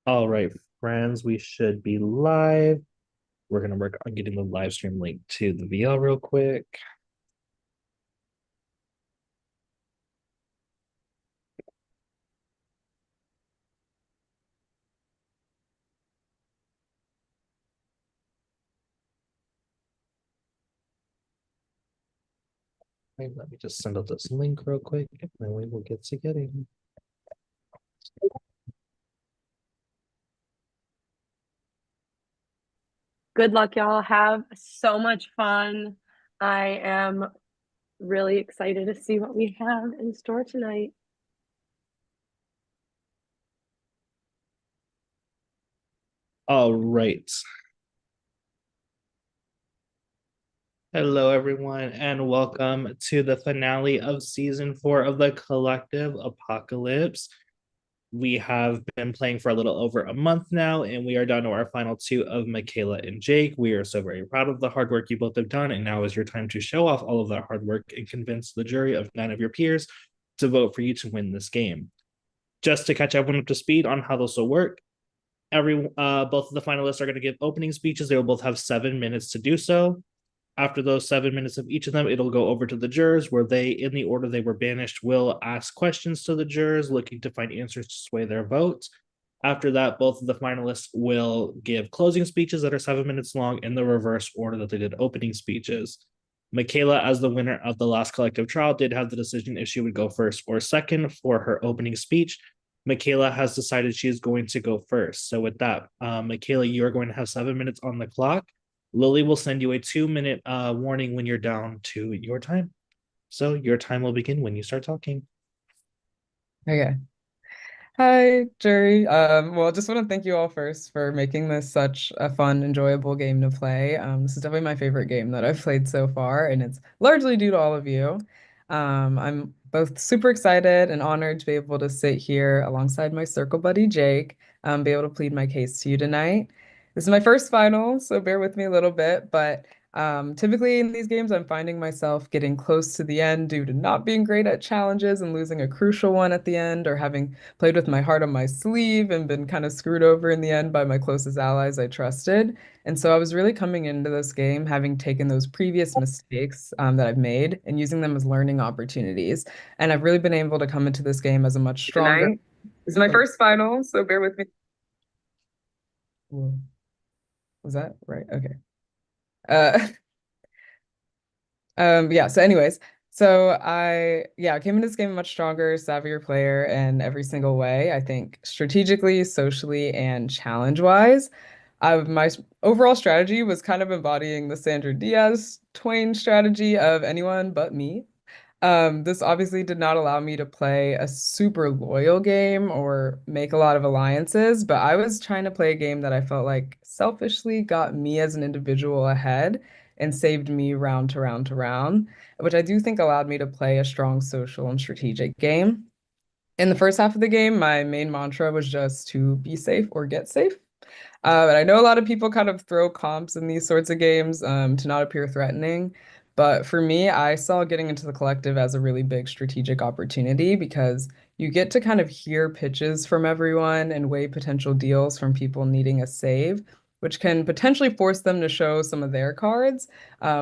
All right, friends, we should be live. We're going to work on getting the live stream link to the VL real quick. Okay, let me just send out this link real quick, and then we will get to getting. Good luck, y'all. Have so much fun. I am really excited to see what we have in store tonight. All right. Hello, everyone, and welcome to the finale of season 4 of the Collective Apocalypse. We have been playing for a little over a month now, and we are down to our final two of Michaela and Jake. We are so very proud of the hard work you both have done, and now is your time to show off all of that hard work and convince the jury of 9 of your peers to vote for you to win this game. Just to catch everyone up to speed on how this will work, both of the finalists are going to give opening speeches. They will both have 7 minutes to do so. After those 7 minutes of each of them, it'll go over to the jurors where they, in the order they were banished, will ask questions to the jurors looking to find answers to sway their vote. After that, both of the finalists will give closing speeches that are 7 minutes long in the reverse order that they did opening speeches. Michaela, as the winner of the last collective trial, did have the decision if she would go first or second for her opening speech. Michaela has decided she is going to go first. So, with that, Michaela, you are going to have 7 minutes on the clock. Lily will send you a 2 minute warning when you're down to your time. So your time will begin when you start talking. Okay. Hi, Jerry. Well, just want to thank you all first for making this such a fun, enjoyable game to play. This is definitely my favorite game that I've played so far, and it's largely due to all of you. I'm both super excited and honored to be able to sit here alongside my circle buddy, Jake, be able to plead my case to you tonight. This is my first final, so bear with me a little bit, but typically in these games, I'm finding myself getting close to the end due to not being great at challenges and losing a crucial one at the end, or having played with my heart on my sleeve and been kind of screwed over in the end by my closest allies I trusted. And so I was really coming into this game having taken those previous mistakes that I've made and using them as learning opportunities. And I've really been able to come into this game as a much stronger. Tonight. This is my first final, so bear with me. Whoa. Was that right? Okay. Uh, yeah, so anyways, I came into this game a much stronger, savvier player in every single way. I think strategically, socially, and challenge-wise. My overall strategy was kind of embodying the Sandra Diaz Twain strategy of anyone but me. This obviously did not allow me to play a super loyal game or make a lot of alliances, but I was trying to play a game that I felt like selfishly got me as an individual ahead and saved me round to round to round, which I do think allowed me to play a strong social and strategic game. In the first half of the game, my main mantra was just to be safe or get safe. And I know a lot of people kind of throw comps in these sorts of games to not appear threatening. But for me, I saw getting into the collective as a really big strategic opportunity because you get to kind of hear pitches from everyone and weigh potential deals from people needing a save, which can potentially force them to show some of their cards,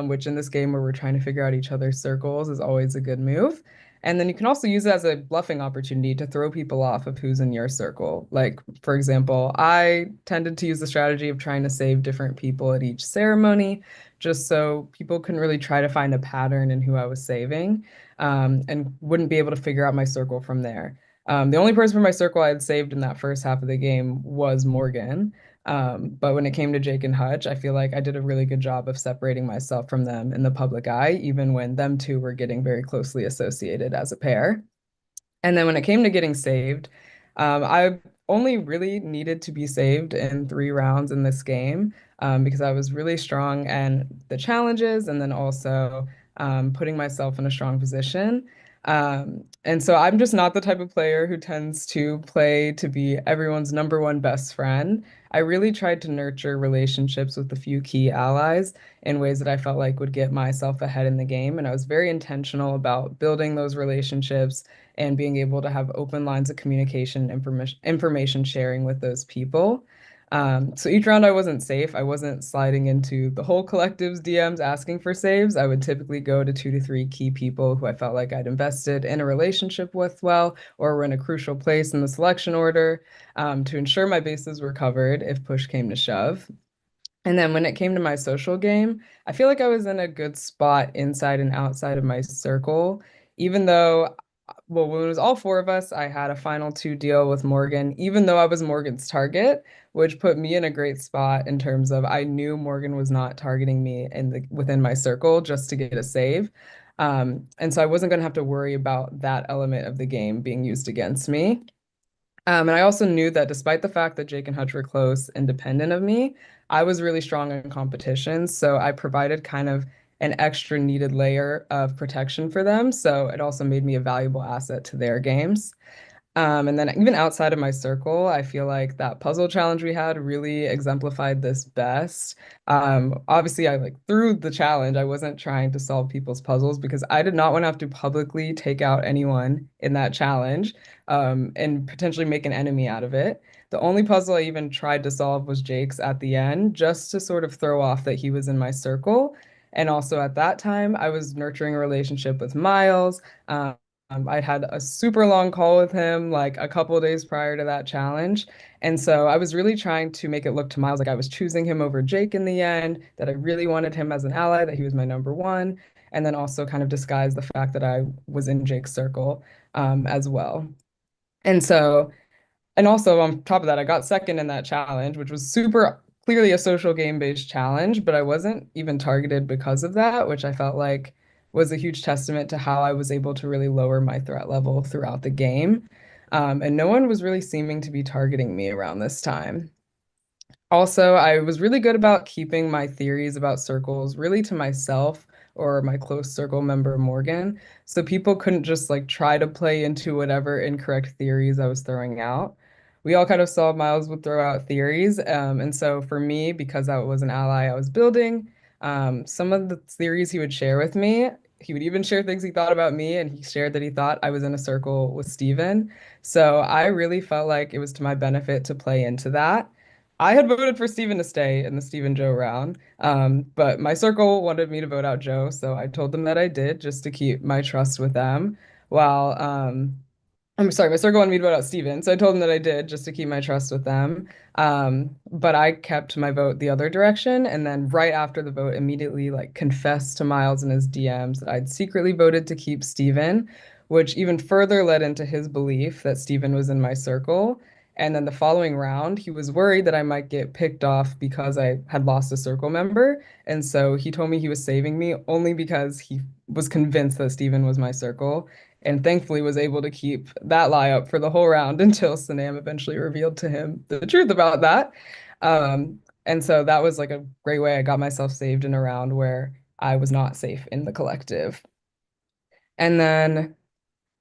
which in this game where we're trying to figure out each other's circles is always a good move. And then you can also use it as a bluffing opportunity to throw people off of who's in your circle. Like, for example, I tended to use the strategy of trying to save different people at each ceremony, just so people couldn't really try to find a pattern in who I was saving, and wouldn't be able to figure out my circle from there. The only person from my circle I had saved in that first half of the game was Morgan. But when it came to Jake and Hutch, I feel like I did a really good job of separating myself from them in the public eye, even when them two were getting very closely associated as a pair. And then when it came to getting saved, I only really needed to be saved in 3 rounds in this game, because I was really strong and the challenges and then also putting myself in a strong position. And so I'm just not the type of player who tends to play to be everyone's number one best friend. I really tried to nurture relationships with a few key allies in ways that I felt like would get myself ahead in the game. And I was very intentional about building those relationships and being able to have open lines of communication, information sharing with those people. So each round I wasn't safe. I wasn't sliding into the whole collective's DMs asking for saves. I would typically go to 2 to 3 key people who I felt like I'd invested in a relationship with well, or were in a crucial place in the selection order, to ensure my bases were covered if push came to shove. And then when it came to my social game, I feel like I was in a good spot inside and outside of my circle, even though, well, when it was all 4 of us, I had a final 2 deal with Morgan, even though I was Morgan's target, which put me in a great spot in terms of I knew Morgan was not targeting me in the within my circle just to get a save. And so I wasn't going to have to worry about that element of the game being used against me. And I also knew that despite the fact that Jake and Hutch were close, independent of me, I was really strong in competition. So I provided kind of an extra needed layer of protection for them. So it also made me a valuable asset to their games. And then even outside of my circle, I feel like that puzzle challenge we had really exemplified this best. Obviously, I like through the challenge, I wasn't trying to solve people's puzzles because I did not want to have to publicly take out anyone in that challenge, and potentially make an enemy out of it. The only puzzle I even tried to solve was Jake's at the end, just to sort of throw off that he was in my circle. And also at that time, I was nurturing a relationship with Miles. I'd had a super long call with him like a couple of days prior to that challenge. And so I was really trying to make it look to Miles like I was choosing him over Jake in the end, that I really wanted him as an ally, that he was my number one, and then also kind of disguise the fact that I was in Jake's circle, as well. And so and also on top of that, I got second in that challenge, which was super clearly a social game-based challenge, but I wasn't even targeted because of that, which I felt like was a huge testament to how I was able to really lower my threat level throughout the game. And no one was really seeming to be targeting me around this time. Also, I was really good about keeping my theories about circles really to myself or my close circle member Morgan. So people couldn't just like try to play into whatever incorrect theories I was throwing out. We all kind of saw Miles would throw out theories. And so for me, because I was an ally I was building, some of the theories he would share with me, he would even share things he thought about me, and he shared that he thought I was in a circle with Steven. So I really felt like it was to my benefit to play into that. I had voted for Steven to stay in the Steven Joe round, but my circle wanted me to vote out Joe, so I told them that I did just to keep my trust with them. While I'm sorry, my circle wanted me to vote out Steven, so I told them that I did just to keep my trust with them. But I kept my vote the other direction, and then right after the vote, immediately like confessed to Miles in his DMs that I'd secretly voted to keep Steven, which even further led into his belief that Steven was in my circle. And then the following round, he was worried that I might get picked off because I had lost a circle member. And so he told me he was saving me only because he was convinced that Steven was my circle, and thankfully was able to keep that lie up for the whole round until Sanam eventually revealed to him the truth about that. And so that was like a great way I got myself saved in a round where I was not safe in the collective. And then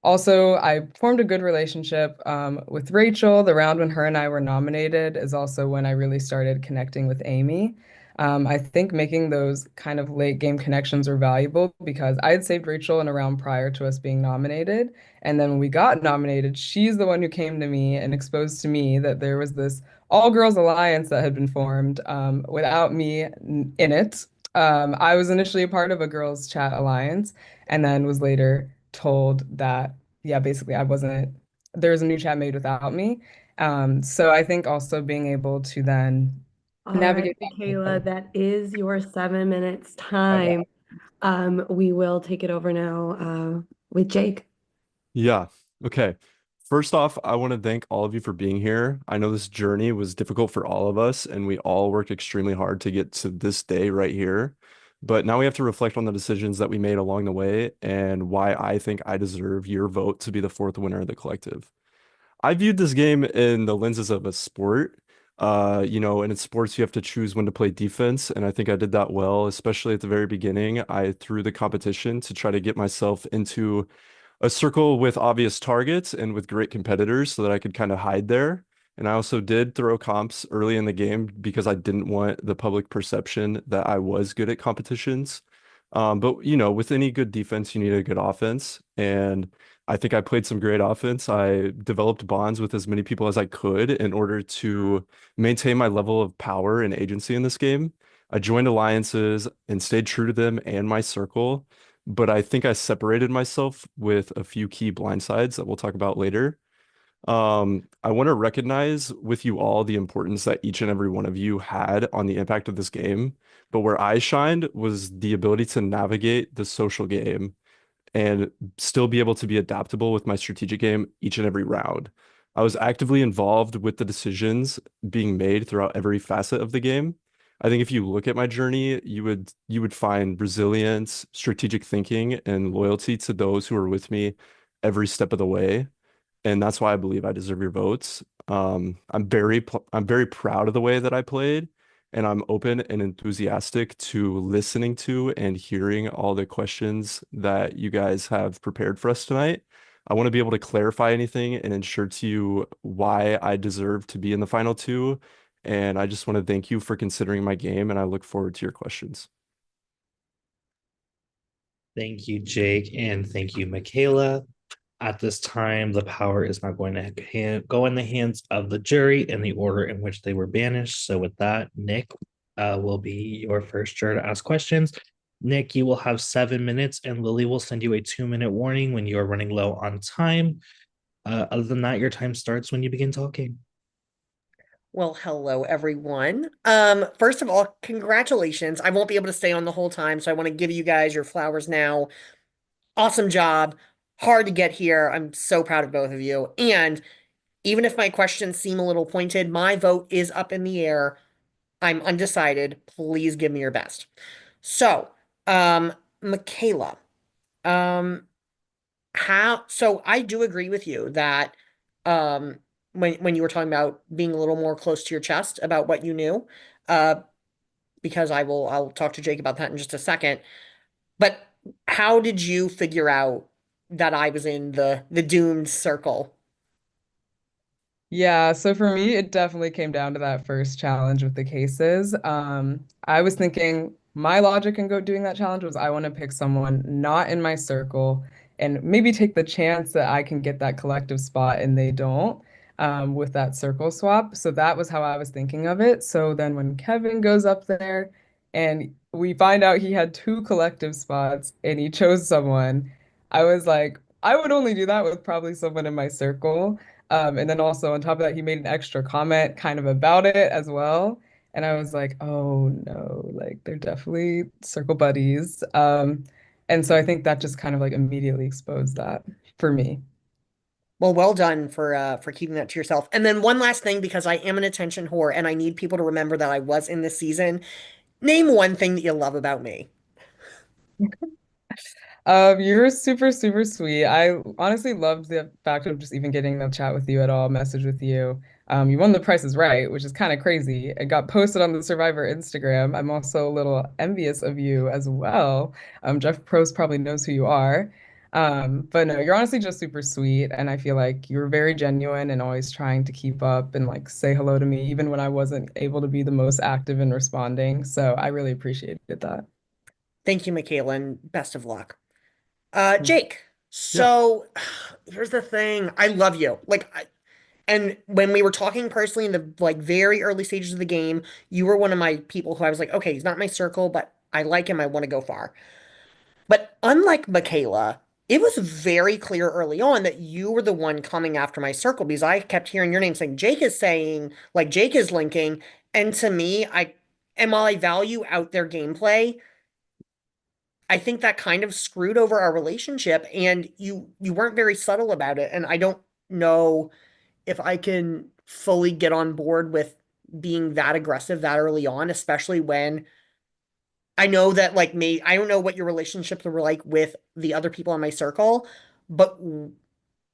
also, I formed a good relationship, with Rachel. The round when her and I were nominated is also when I really started connecting with Amy. I think making those kind of late game connections were valuable because I had saved Rachel in a round prior to us being nominated. And then when we got nominated, she's the one who came to me and exposed to me that there was this all girls alliance that had been formed, without me in it. I was initially a part of a girls' chat alliance and then was later told that, yeah, basically I wasn't, there was a new chat made without me. So I think also being able to then All right, navigate Michaela, that. that is your 7 minutes Okay. time. We will take it over now, with Jake. Yeah. Okay. First off, I want to thank all of you for being here. I know this journey was difficult for all of us, and we all worked extremely hard to get to this day right here. But now we have to reflect on the decisions that we made along the way and why I think I deserve your vote to be the fourth winner of the collective. I viewed this game in the lenses of a sport. And in sports, you have to choose when to play defense, and I think I did that well, especially at the very beginning. I threw the competition to try to get myself into a circle with obvious targets and with great competitors so that I could kind of hide there. And I also did throw comps early in the game because I didn't want the public perception that I was good at competitions. But you know, with any good defense, you need a good offense. And I think I played some great offense. I developed bonds with as many people as I could in order to maintain my level of power and agency in this game. I joined alliances and stayed true to them and my circle, but I think I separated myself with a few key blind sides that we'll talk about later. I want to recognize with you all the importance that each and every one of you had on the impact of this game. But where I shined was the ability to navigate the social game and still be able to be adaptable with my strategic game each and every round. I was actively involved with the decisions being made throughout every facet of the game. I think if you look at my journey, you would find resilience, strategic thinking, and loyalty to those who are with me every step of the way. And that's why I believe I deserve your votes. I'm very proud of the way that I played, and I'm open and enthusiastic to listening to and hearing all the questions that you guys have prepared for us tonight. I want to be able to clarify anything and ensure to you why I deserve to be in the final two. And I just want to thank you for considering my game, and I look forward to your questions. Thank you, Jake, and thank you, Michaela. At this time, the power is now going to go in the hands of the jury in the order in which they were banished. So, with that, Nick will be your first juror to ask questions. Nick, you will have 7 minutes, and Lily will send you a 2-minute warning when you are running low on time. Other than that, your time starts when you begin talking. Well, hello, everyone. First of all, congratulations. I won't be able to stay on the whole time, so I want to give you guys your flowers now. Awesome job. Hard to get here. I'm so proud of both of you. And even if my questions seem a little pointed, my vote is up in the air. I'm undecided. Please give me your best. So, Michaela, um, so I do agree with you that, when you were talking about being a little more close to your chest about what you knew, uh, because I'll talk to Jake about that in just a second. But how did you figure out that I was in the doomed circle? Yeah, so for me, it definitely came down to that first challenge with the cases. I was thinking my logic in doing that challenge was I want to pick someone not in my circle and maybe take the chance that I can get that collective spot and they don't, with that circle swap. So that was how I was thinking of it. So then when Kevin goes up there and we find out he had two collective spots and he chose someone, I was like, I would only do that with probably someone in my circle. And then also on top of that, he made an extra comment kind of about it as well. And I was like, oh no, like they're definitely circle buddies. And so I think that just kind of like immediately exposed that for me. Well, well done for keeping that to yourself. And then one last thing, because I am an attention whore and I need people to remember that I was in this season. Name one thing that you love about me. You're super, super sweet. I honestly loved the fact of just even getting to chat with you at all, message with you. You won the Price is Right, which is kind of crazy. It got posted on the Survivor Instagram. I'm also a little envious of you as well. Jeff Probst probably knows who you are. But no, you're honestly just super sweet, and I feel like you're very genuine and always trying to keep up and like say hello to me, even when I wasn't able to be the most active in responding. So I really appreciated that. Thank you, Michaela, and best of luck. Mm. Jake, Yeah. so here's the thing. I love you. And when we were talking personally in the like very early stages of the game, you were one of my people who I was like, okay, he's not my circle, but I like him. I want to go far. But unlike Michaela, it was very clear early on that you were the one coming after my circle because I kept hearing your name saying Jake is linking. And to me, and while I value out their gameplay, I think that kind of screwed over our relationship and you weren't very subtle about it. And I don't know if I can fully get on board with being that aggressive that early on, especially when I know that like me, I don't know what your relationships were like with the other people in my circle, but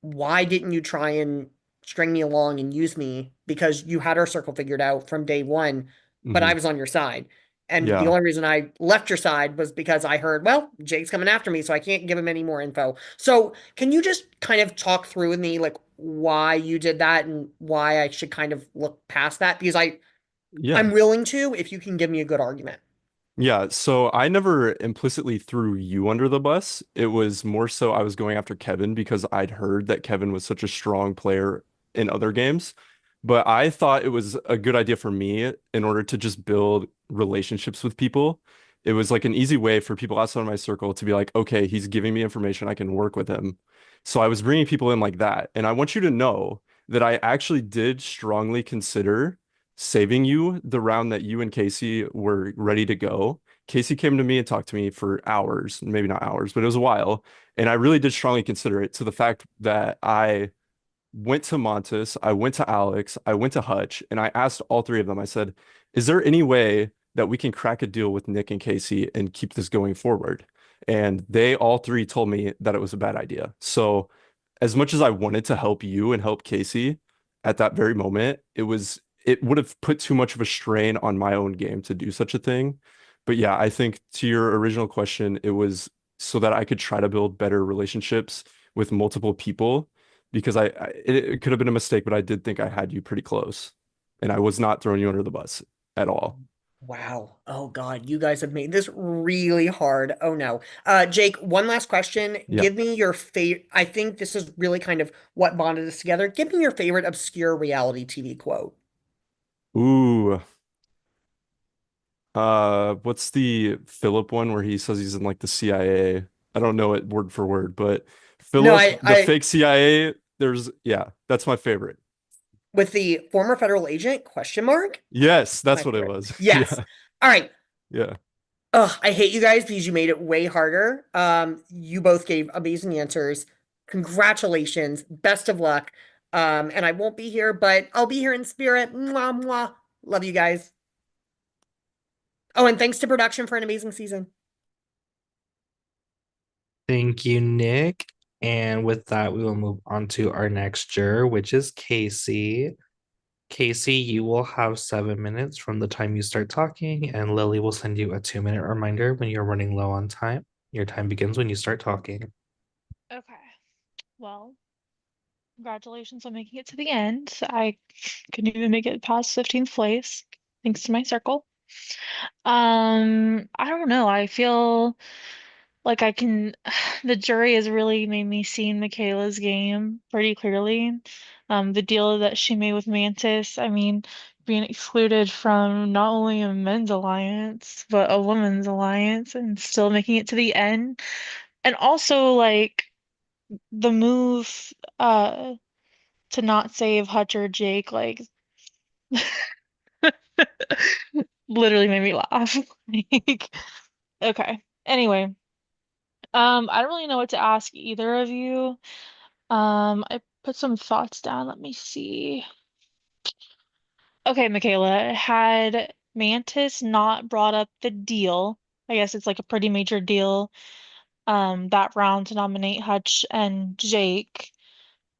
why didn't you try and string me along and use me because you had our circle figured out from day one, but I Mhm. was on your side. And the Yeah. only reason I left your side was because I heard, well, Jake's coming after me, so I can't give him any more info. So can you just kind of talk through with me like why you did that and why I should kind of look past that? Because Yeah. I'm willing to if you can give me a good argument. Yeah, so I never implicitly threw you under the bus. It was more so I was going after Kevin because I'd heard that Kevin was such a strong player in other games. But I thought it was a good idea for me in order to just build relationships with people. It was like an easy way for people outside of my circle to be like, okay, he's giving me information, I can work with him. So I was bringing people in like that. And I want you to know that I actually did strongly consider saving you the round that you and Casey were ready to go. Casey came to me and talked to me for hours, maybe not hours, but it was a while. And I really did strongly consider it to the fact that I went to Montes, I went to Alex, I went to Hutch, and I asked all three of them, I said, is there any way that we can crack a deal with Nick and Casey and keep this going forward? And they all three told me that it was a bad idea. So as much as I wanted to help you and help Casey at that very moment, it would have put too much of a strain on my own game to do such a thing. But yeah, I think to your original question, it was so that I could try to build better relationships with multiple people because it could have been a mistake, but I did think I had you pretty close, and I was not throwing you under the bus at all. Wow. Oh God, you guys have made this really hard. Oh no. Jake, one last question. Yeah. Give me your favorite. I think this is really kind of what bonded us together. Give me your favorite obscure reality TV quote. Ooh. What's the Philip one where he says he's in like the CIA? I don't know it word for word, but No, Philip, the fake CIA, yeah, that's my favorite. with the former federal agent question mark? Yes, My that's what it favorite. was. Yes. Yeah. All right. Yeah. Ugh, I hate you guys because you made it way harder. You both gave amazing answers. Congratulations. Best of luck. And I won't be here, but I'll be here in spirit. Mwah, mwah. Love you guys. Oh, and thanks to production for an amazing season. Thank you, Nick. And with that, we will move on to our next juror, which is Casey. Casey, you will have 7 minutes from the time you start talking, and Lily will send you a 2-minute reminder when you're running low on time. Your time begins when you start talking. Okay. Well, congratulations on making it to the end. I couldn't even make it past 15th place, thanks to my circle. I don't know. I feel like I can the jury has really made me see Michaela's game pretty clearly. The deal that she made with Mantis, I mean, being excluded from not only a men's alliance, but a women's alliance and still making it to the end. And also like the move to not save Hutch or Jake like literally made me laugh. Like, okay. Anyway, I don't really know what to ask either of you. I put some thoughts down. Let me see. Okay, Michaela, had Mantis not brought up the deal, I guess it's like a pretty major deal, that round to nominate Hutch and Jake.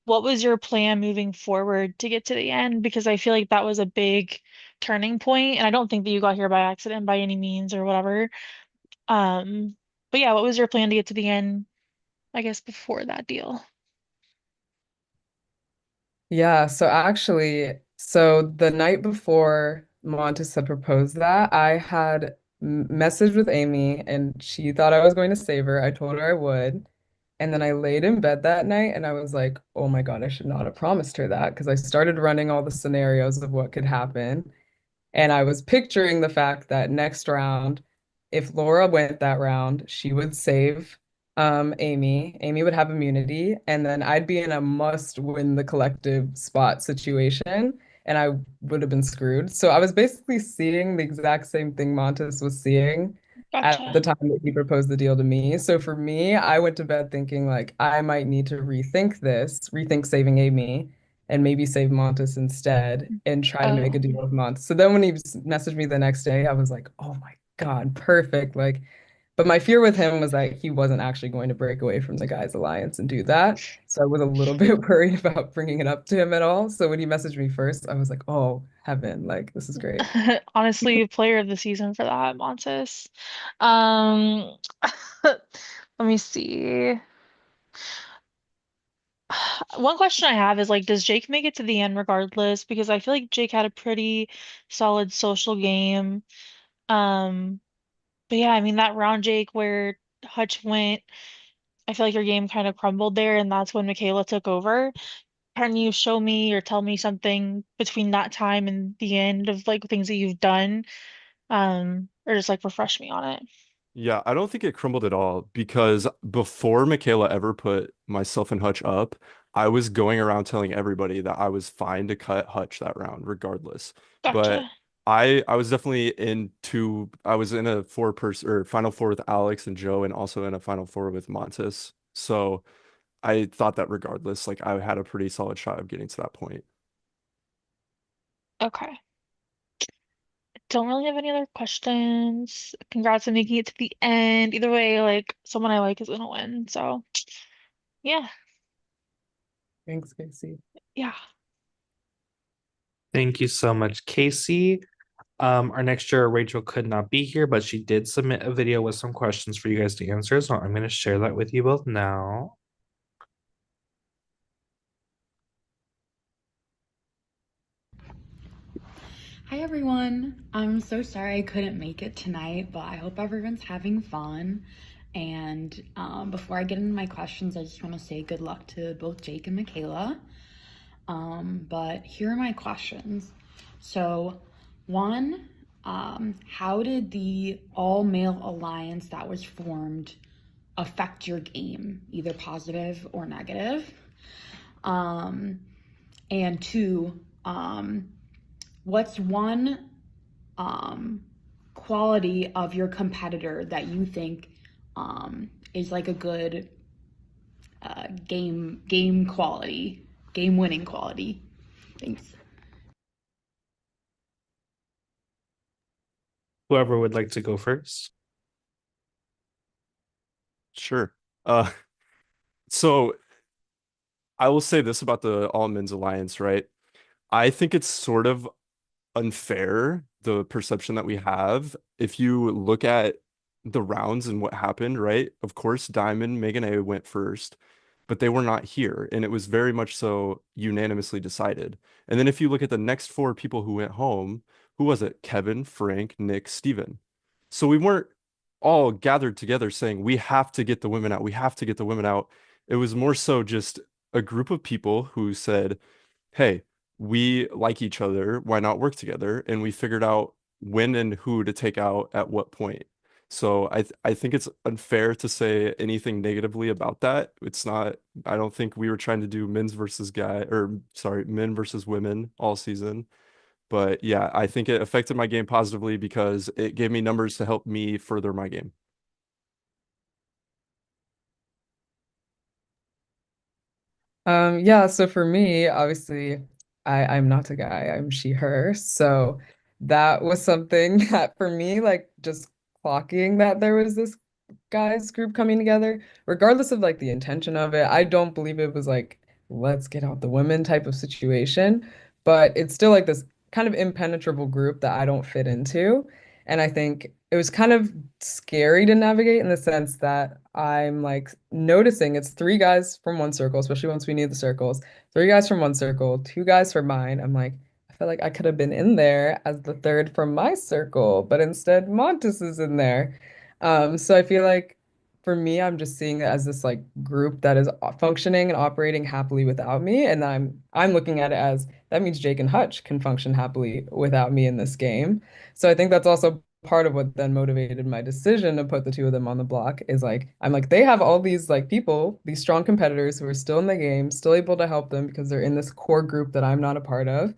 What was your plan moving forward to get to the end? Because I feel like that was a big turning point, and I don't think that you got here by accident by any means or whatever. Um, but yeah, what was your plan to get to the end, I guess, before that deal? Yeah, so actually, so the night before Montes had proposed that, I had messaged with Amy and she thought I was going to save her. I told her I would. And then I laid in bed that night and I was like, oh my God, I should not have promised her that because I started running all the scenarios of what could happen. And I was picturing the fact that next round, if Laura went that round, she would save Amy. Amy would have immunity, and then I'd be in a must win the collective spot situation, and I would have been screwed. So I was basically seeing the exact same thing Montes was seeing at Gotcha. the time that he proposed the deal to me. So for me, I went to bed thinking like I might need to rethink saving Amy and maybe save Montes instead and try to make a Oh, deal with Montes. So then when he messaged me the next day, I was like, oh my God, perfect. Like But my fear with him was that he wasn't actually going to break away from the guys' alliance and do that. So I was a little bit worried about bringing it up to him at all. So when he messaged me first, I was like, oh, heaven, like this is great. Honestly, player of the season for that, Montes. Um, let me see. One question I have is like, does Jake make it to the end regardless? Because I feel like Jake had a pretty solid social game. Um, but yeah, I mean that round, Jake, where Hutch went, I feel like your game kind of crumbled there, and that's when Michaela took over. Can you show me or tell me something between that time and the end of like things that you've done? Or just like refresh me on it. Yeah, I don't think it crumbled at all because before Michaela ever put myself and Hutch up, I was going around telling everybody that I was fine to cut Hutch that round regardless. But Gotcha. I was definitely I was in a four person or final four with Alex and Joe and also in a final four with Montes. So I thought that regardless, like I had a pretty solid shot of getting to that point. Okay. Don't really have any other questions. Congrats on making it to the end. Either way, like someone I like is gonna win. So yeah, Thanks, Casey. yeah. Thank you so much, Casey. Our next juror, Rachel, could not be here, but she did submit a video with some questions for you guys to answer. So I'm going to share that with you both now. Hi everyone. I'm so sorry I couldn't make it tonight, but I hope everyone's having fun. And before I get into my questions, I just want to say good luck to both Jake and Michaela. But here are my questions. So, one, how did the all-male alliance that was formed affect your game, either positive or negative? And two, what's one quality of your competitor that you think is like a good game quality, game winning quality? Thanks. Whoever would like to go first. Sure. So I will say this about the All Men's Alliance, right? I think it's sort of unfair, the perception that we have. If you look at the rounds and what happened, right? Of course, Diamond, Megan A went first, but they were not here. And it was very much so unanimously decided. And then if you look at the next four people who went home, who was it? Kevin, Frank, Nick, Steven. So we weren't all gathered together saying, we have to get the women out. We have to get the women out. It was more so just a group of people who said, hey, we like each other. Why not work together? And we figured out when and who to take out at what point. So I think it's unfair to say anything negatively about that. It's not, I don't think we were trying to do men's versus guy or sorry, men versus women all season. But yeah, I think it affected my game positively because it gave me numbers to help me further my game. Yeah, so for me, obviously, I'm not a guy, I'm she, her. So that was something that for me, like just clocking that there was this guys group coming together, regardless of like the intention of it. I don't believe it was like, let's get out the women type of situation, but it's still like this kind of impenetrable group that I don't fit into. And I think it was kind of scary to navigate in the sense that I'm like noticing it's three guys from one circle, especially once we need the circles, three guys from one circle, two guys from mine. I'm like, I feel like I could have been in there as the third from my circle, but instead Montes is in there. So I feel like for me, I'm just seeing it as this like group that is functioning and operating happily without me, and I'm looking at it as that means Jake and Hutch can function happily without me in this game. So I think that's also part of what then motivated my decision to put the two of them on the block is like I'm like they have all these like people, these strong competitors who are still in the game, still able to help them because they're in this core group that I'm not a part of.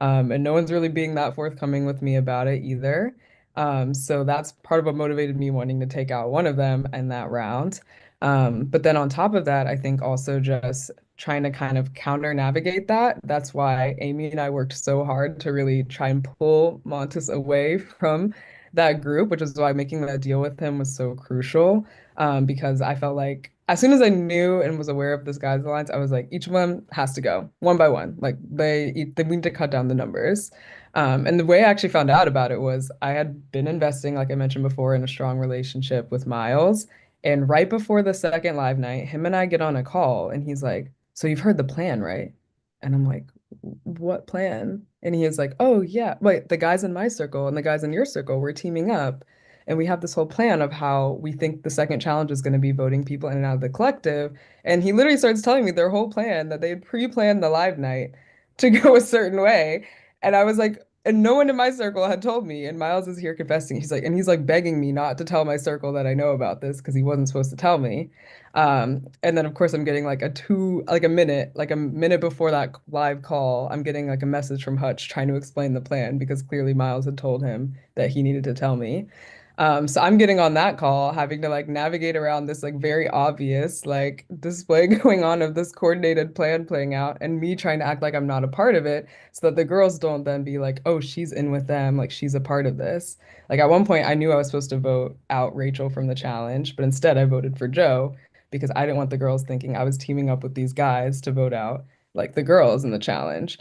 And no one's really being that forthcoming with me about it either. So that's part of what motivated me wanting to take out one of them in that round. But then on top of that, I think also just trying to kind of counter navigate that. That's why Amy and I worked so hard to really try and pull Montes away from that group, which is why making that deal with him was so crucial. Because I felt like as soon as I knew and was aware of this guy's alliance, I was like, each of them has to go one by one. Like they need to cut down the numbers. And the way I actually found out about it was I had been investing, like I mentioned before, in a strong relationship with Miles. And right before the second live night, him and I get on a call, and he's like, "So you've heard the plan, right?" And I'm like, "What plan?" And he is like, "Oh, yeah. Wait, the guys in my circle and the guys in your circle, we're teaming up. And we have this whole plan of how we think the second challenge is going to be voting people in and out of the collective." And he literally starts telling me their whole plan that they had pre-planned the live night to go a certain way. And I was like, and no one in my circle had told me. And Miles is here confessing. He's like begging me not to tell my circle that I know about this because he wasn't supposed to tell me. And then of course I'm getting like a minute before that live call, I'm getting like a message from Hutch trying to explain the plan because clearly Miles had told him that he needed to tell me. So I'm getting on that call, having to like navigate around this like very obvious like display going on of this coordinated plan playing out, and me trying to act like I'm not a part of it, so that the girls don't then be like, oh, she's in with them, like she's a part of this. Like at one point, I knew I was supposed to vote out Rachel from the challenge, but instead I voted for Joe because I didn't want the girls thinking I was teaming up with these guys to vote out like the girls in the challenge.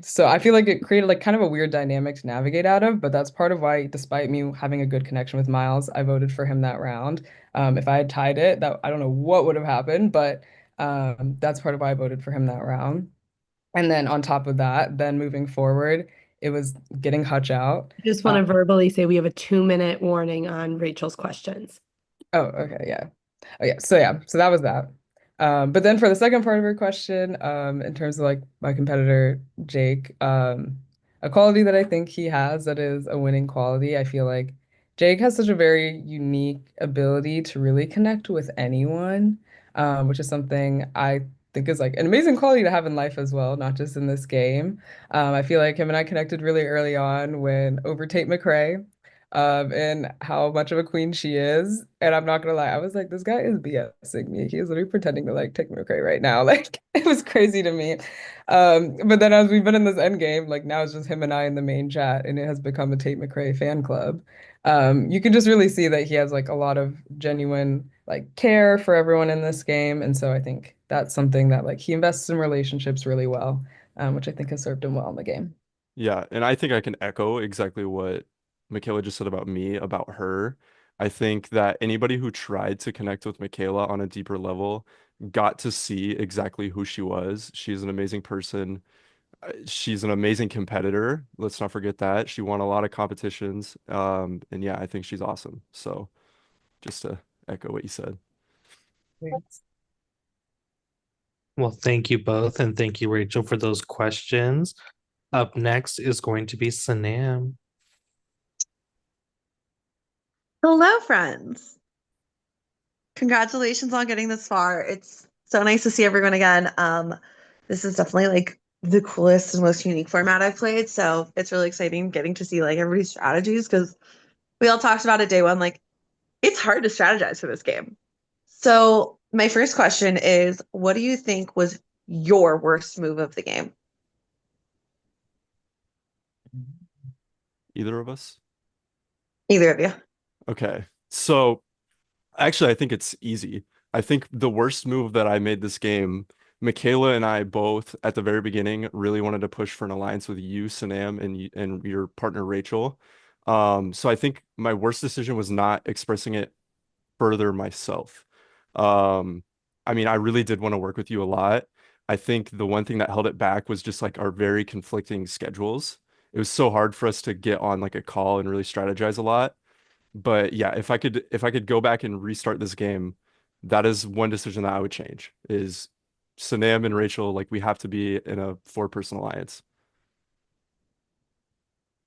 So I feel like it created like kind of a weird dynamic to navigate out of, but that's part of why, despite me having a good connection with Miles, I voted for him that round. If I had tied it, that I don't know what would have happened, but that's part of why I voted for him that round. And then on top of that, then moving forward, it was getting Hutch out. Just want to verbally say we have a 2-minute warning on Rachel's questions. Oh, okay, yeah. Oh, yeah. So that was that. But then for the second part of your question, in terms of like my competitor, Jake, a quality that I think he has that is a winning quality, I feel like Jake has such a very unique ability to really connect with anyone, which is something I think is like an amazing quality to have in life as well, not just in this game. I feel like him and I connected really early on when over Tate McRae, and how much of a queen she is. And I'm not gonna lie, I was like, this guy is BSing me. He is literally pretending to like take McRae right now. Like it was crazy to me. But then as we've been in this end game, like now it's just him and I in the main chat, and it has become a Tate McRae fan club. You can just really see that he has like a lot of genuine like care for everyone in this game. And so I think that's something that like he invests in relationships really well, which I think has served him well in the game. Yeah, and I think I can echo exactly what Michaela just said about me, about her. I think that anybody who tried to connect with Michaela on a deeper level got to see exactly who she was. She's an amazing person. She's an amazing competitor. Let's not forget that. She won a lot of competitions. And yeah, I think she's awesome. So just to echo what you said. Thanks. Well, thank you both, and thank you, Rachel, for those questions. Up next is going to be Sanam. Hello, friends. Congratulations on getting this far. It's so nice to see everyone again. This is definitely like the coolest and most unique format I've played. So it's really exciting getting to see like everybody's strategies because we all talked about it day one. Like it's hard to strategize for this game. So my first question is, what do you think was your worst move of the game? Either of us? Either of you. Okay. So actually, I think it's easy. I think the worst move that I made this game, Michaela and I both at the very beginning really wanted to push for an alliance with you, Sanam, and your partner Rachel. So I think my worst decision was not expressing it further myself. Um, I mean, I really did want to work with you a lot. I think the one thing that held it back was just like our very conflicting schedules. It was so hard for us to get on like a call and really strategize a lot. But yeah, if I could go back and restart this game, that is one decision that I would change is Sanam and Rachel, like we have to be in a four-person alliance.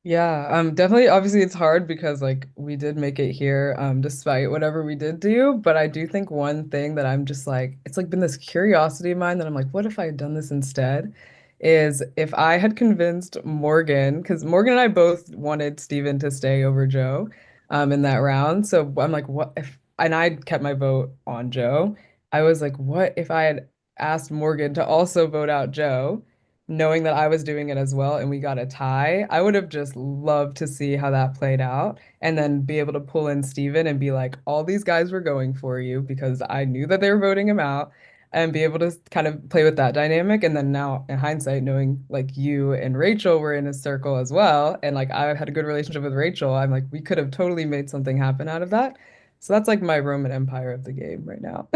Yeah, definitely obviously it's hard because like we did make it here, despite whatever we did do. But I do think one thing that I'm just like, it's like been this curiosity of mine that I'm like, what if I had done this instead? Is if I had convinced Morgan, because Morgan and I both wanted Steven to stay over Joe, in that round. So I'm like, what if, and I kept my vote on Joe. I was like, what if I had asked Morgan to also vote out Joe? knowing that I was doing it as well and we got a tie, I would have just loved to see how that played out and then be able to pull in Steven and be like, all these guys were going for you because I knew that they were voting him out and be able to kind of play with that dynamic. And then now in hindsight, knowing like you and Rachel were in a circle as well, and like I had a good relationship with Rachel, I'm like, we could have totally made something happen out of that. So that's like my Roman Empire of the game right now.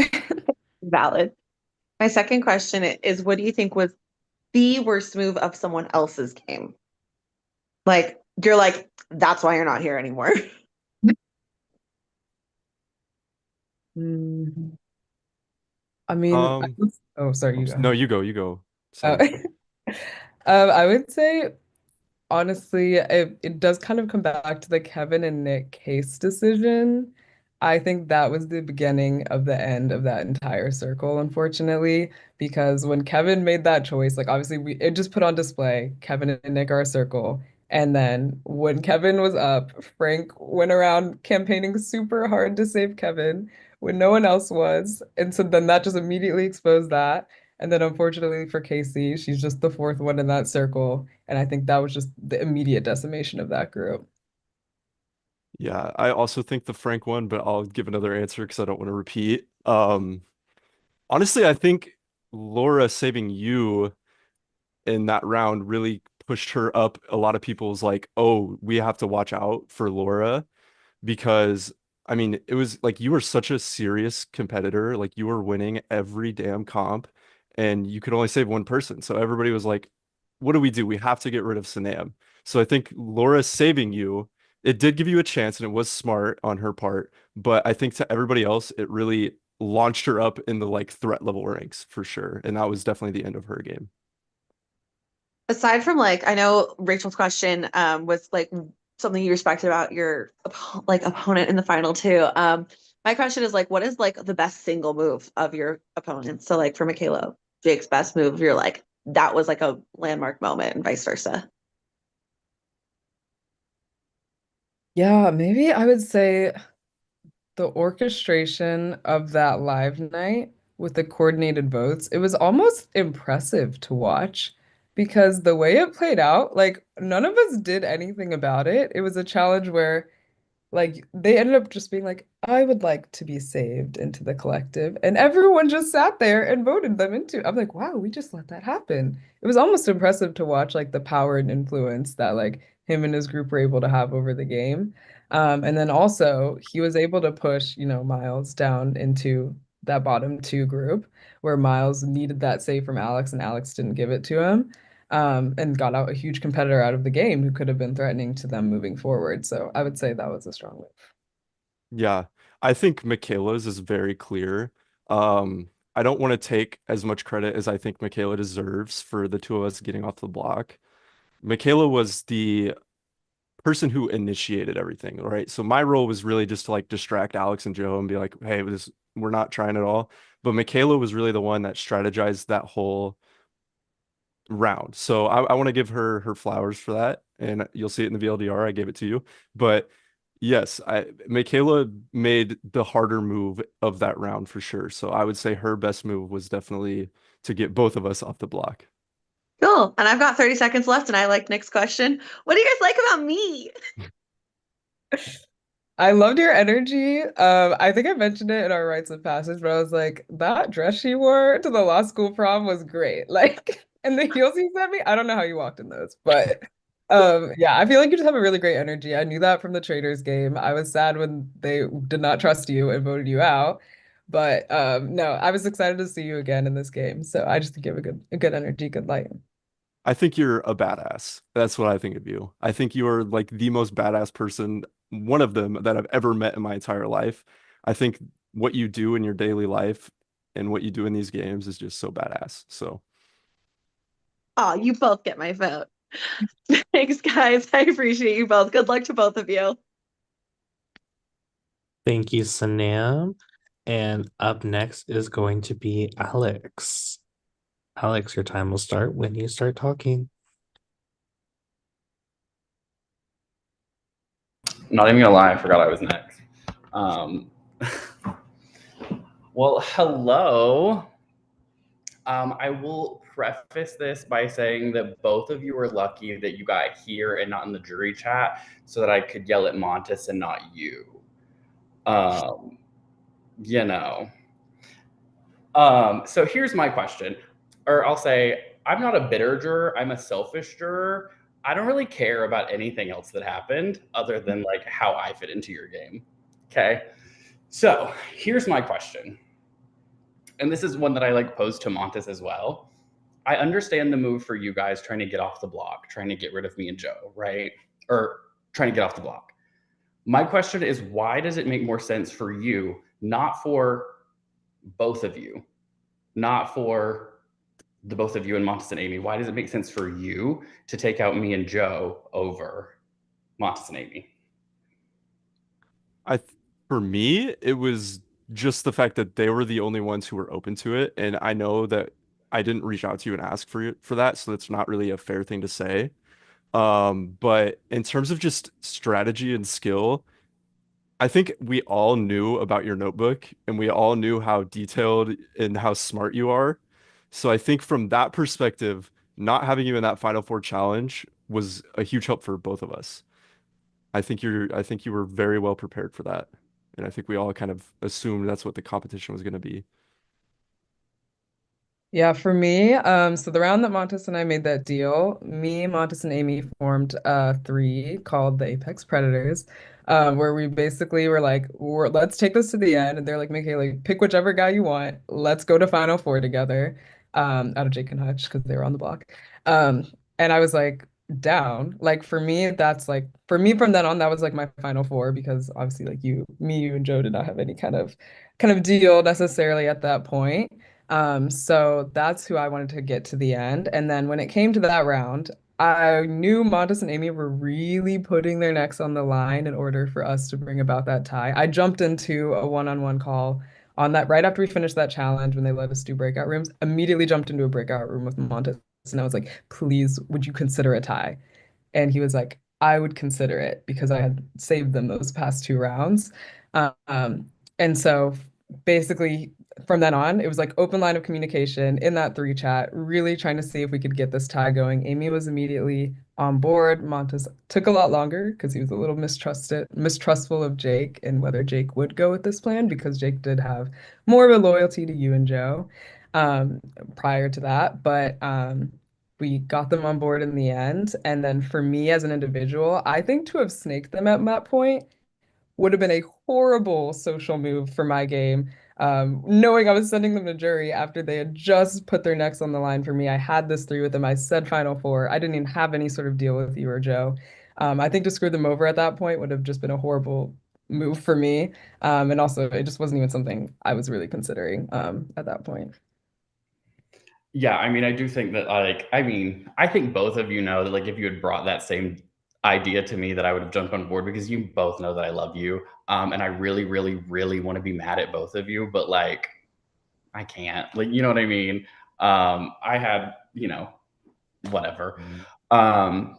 Valid. My second question is, what do you think was the worst move of someone else's game? Like, you're like, that's why you're not here anymore. Mm. I mean, oh, sorry, you go No, ahead. you go. Oh. Sorry. I would say honestly, it does kind of come back to the Kevin and Nick case decision. I think that was the beginning of the end of that entire circle, unfortunately, because when Kevin made that choice, like obviously it just put on display Kevin and Nick are a circle. And then when Kevin was up, Frank went around campaigning super hard to save Kevin when no one else was. And so then that just immediately exposed that. And then unfortunately for Casey, she's just the fourth one in that circle. And I think that was just the immediate decimation of that group. Yeah, I also think the Frank one, but I'll give another answer because I don't want to repeat. Honestly, I think Laura saving you in that round really pushed her up. A lot of people's like, oh, we have to watch out for Laura because I mean, it was like you were such a serious competitor, like you were winning every damn comp and you could only save one person. So everybody was like, what do? We have to get rid of Sanam. So I think Laura saving you, it did give you a chance and it was smart on her part, but I think to everybody else, it really launched her up in the like threat level ranks for sure. And that was definitely the end of her game. Aside from like, I know Rachel's question was like something you respected about your opponent in the final two. My question is like, what is like the best single move of your opponent? So like for Michaela, Jake's best move, you're like, that was like a landmark moment and vice versa. Yeah, maybe I would say the orchestration of that live night with the coordinated votes, it was almost impressive to watch because the way it played out, like none of us did anything about it. It was a challenge where like they ended up just being like, I would like to be saved into the collective. And everyone just sat there and voted them into. I'm like, wow, we just let that happen. It was almost impressive to watch like the power and influence that like him and his group were able to have over the game. And then also he was able to push, Miles down into that bottom two group where Miles needed that save from Alex and Alex didn't give it to him and got out a huge competitor out of the game who could have been threatening to them moving forward. So I would say that was a strong move. Yeah, I think Michaela's is very clear. I don't want to take as much credit as I think Michaela deserves for the two of us getting off the block. Michaela was the person who initiated everything, right? So my role was really just to like distract Alex and Joe and be like, hey, we're not trying at all. But Michaela was really the one that strategized that whole round. So I want to give her flowers for that. And you'll see it in the VLDR. I gave it to you. But yes, Michaela made the harder move of that round for sure. So I would say her best move was definitely to get both of us off the block. Cool. And I've got 30 seconds left and I like Nick's question. What do you guys like about me? I loved your energy. I think I mentioned it in our rites of passage, but I was like, that dress she wore to the law school prom was great. Like, and the heels you sent me, I don't know how you walked in those, but yeah, I feel like you just have a really great energy. I knew that from the Traders game. I was sad when they did not trust you and voted you out. But no, I was excited to see you again in this game. So I just think you have a good energy, good light. I think you're a badass. That's what I think of you. I think you are like the most badass person, one of them that I've ever met in my entire life. I think what you do in your daily life and what you do in these games is just so badass. So, Oh, you both get my vote. Thanks, guys. I appreciate you both. Good luck to both of you. Thank you, Sanam. And up next is going to be Alex. Alex, your time will start when you start talking. Not even gonna lie, I forgot I was next. Well, hello. I will preface this by saying that both of you are lucky that you got here and not in the jury chat so that I could yell at Montes and not you. You know. So here's my question, or I'll say, I'm not a bitter juror, I'm a selfish juror. I don't really care about anything else that happened other than like how I fit into your game. Okay. So here's my question. And this is one that I like posed to Montes as well. I understand the move for you guys trying to get off the block, trying to get rid of me and Joe, right? Or trying to get off the block. My question is, why does it make more sense for you, not for both of you, not for the both of you and Montes and Amy? Why does it make sense for you to take out me and Joe over Montes and Amy? For me, it was just the fact that they were the only ones who were open to it, and I know that I didn't reach out to you and ask for that, so that's not really a fair thing to say. But in terms of just strategy and skill, I think we all knew about your notebook and we all knew how detailed and how smart you are. So I think from that perspective, not having you in that Final Four challenge was a huge help for both of us. I think you were very well prepared for that. And I think we all kind of assumed that's what the competition was going to be. Yeah, for me, so the round that Montes and I made that deal, me, Montes, and Amy formed three called the Apex Predators, where we basically were like, let's take this to the end. And they're like, Michaela, pick whichever guy you want. Let's go to Final Four together, out of Jake and Hutch, because they were on the block. And I was like, down. Like for me, for me from then on, that was like my Final Four, because obviously like you and Joe did not have any kind of deal necessarily at that point. So that's who I wanted to get to the end. And then when it came to that round, I knew Montes and Amy were really putting their necks on the line in order for us to bring about that tie. I jumped into a one-on-one call on that right after we finished that challenge when they let us do breakout rooms, immediately jumped into a breakout room with Montes. And I was like, please, would you consider a tie? And he was like, I would consider it because I had saved them those past two rounds. And so basically from then on, it was like open line of communication in that three chat, really trying to see if we could get this tie going. Amy was immediately on board. Montes took a lot longer because he was a little mistrustful of Jake and whether Jake would go with this plan, because Jake did have more of a loyalty to you and Joe prior to that. But we got them on board in the end. And then for me as an individual, I think to have snaked them at that point would have been a horrible social move for my game. Knowing I was sending them to jury after they had just put their necks on the line for me. I had this three with them. I said Final Four. I didn't even have any sort of deal with you or Joe. I think to screw them over at that point would have just been a horrible move for me. And also, it just wasn't even something I was really considering at that point. Yeah, I mean, I do think that, like, I mean, I think both of you know that, like, if you had brought that same idea to me, that I would have jumped on board, because you both know that I love you. And I really, really, really want to be mad at both of you, but like, I can't, like, you know what I mean? I had, you know, whatever. I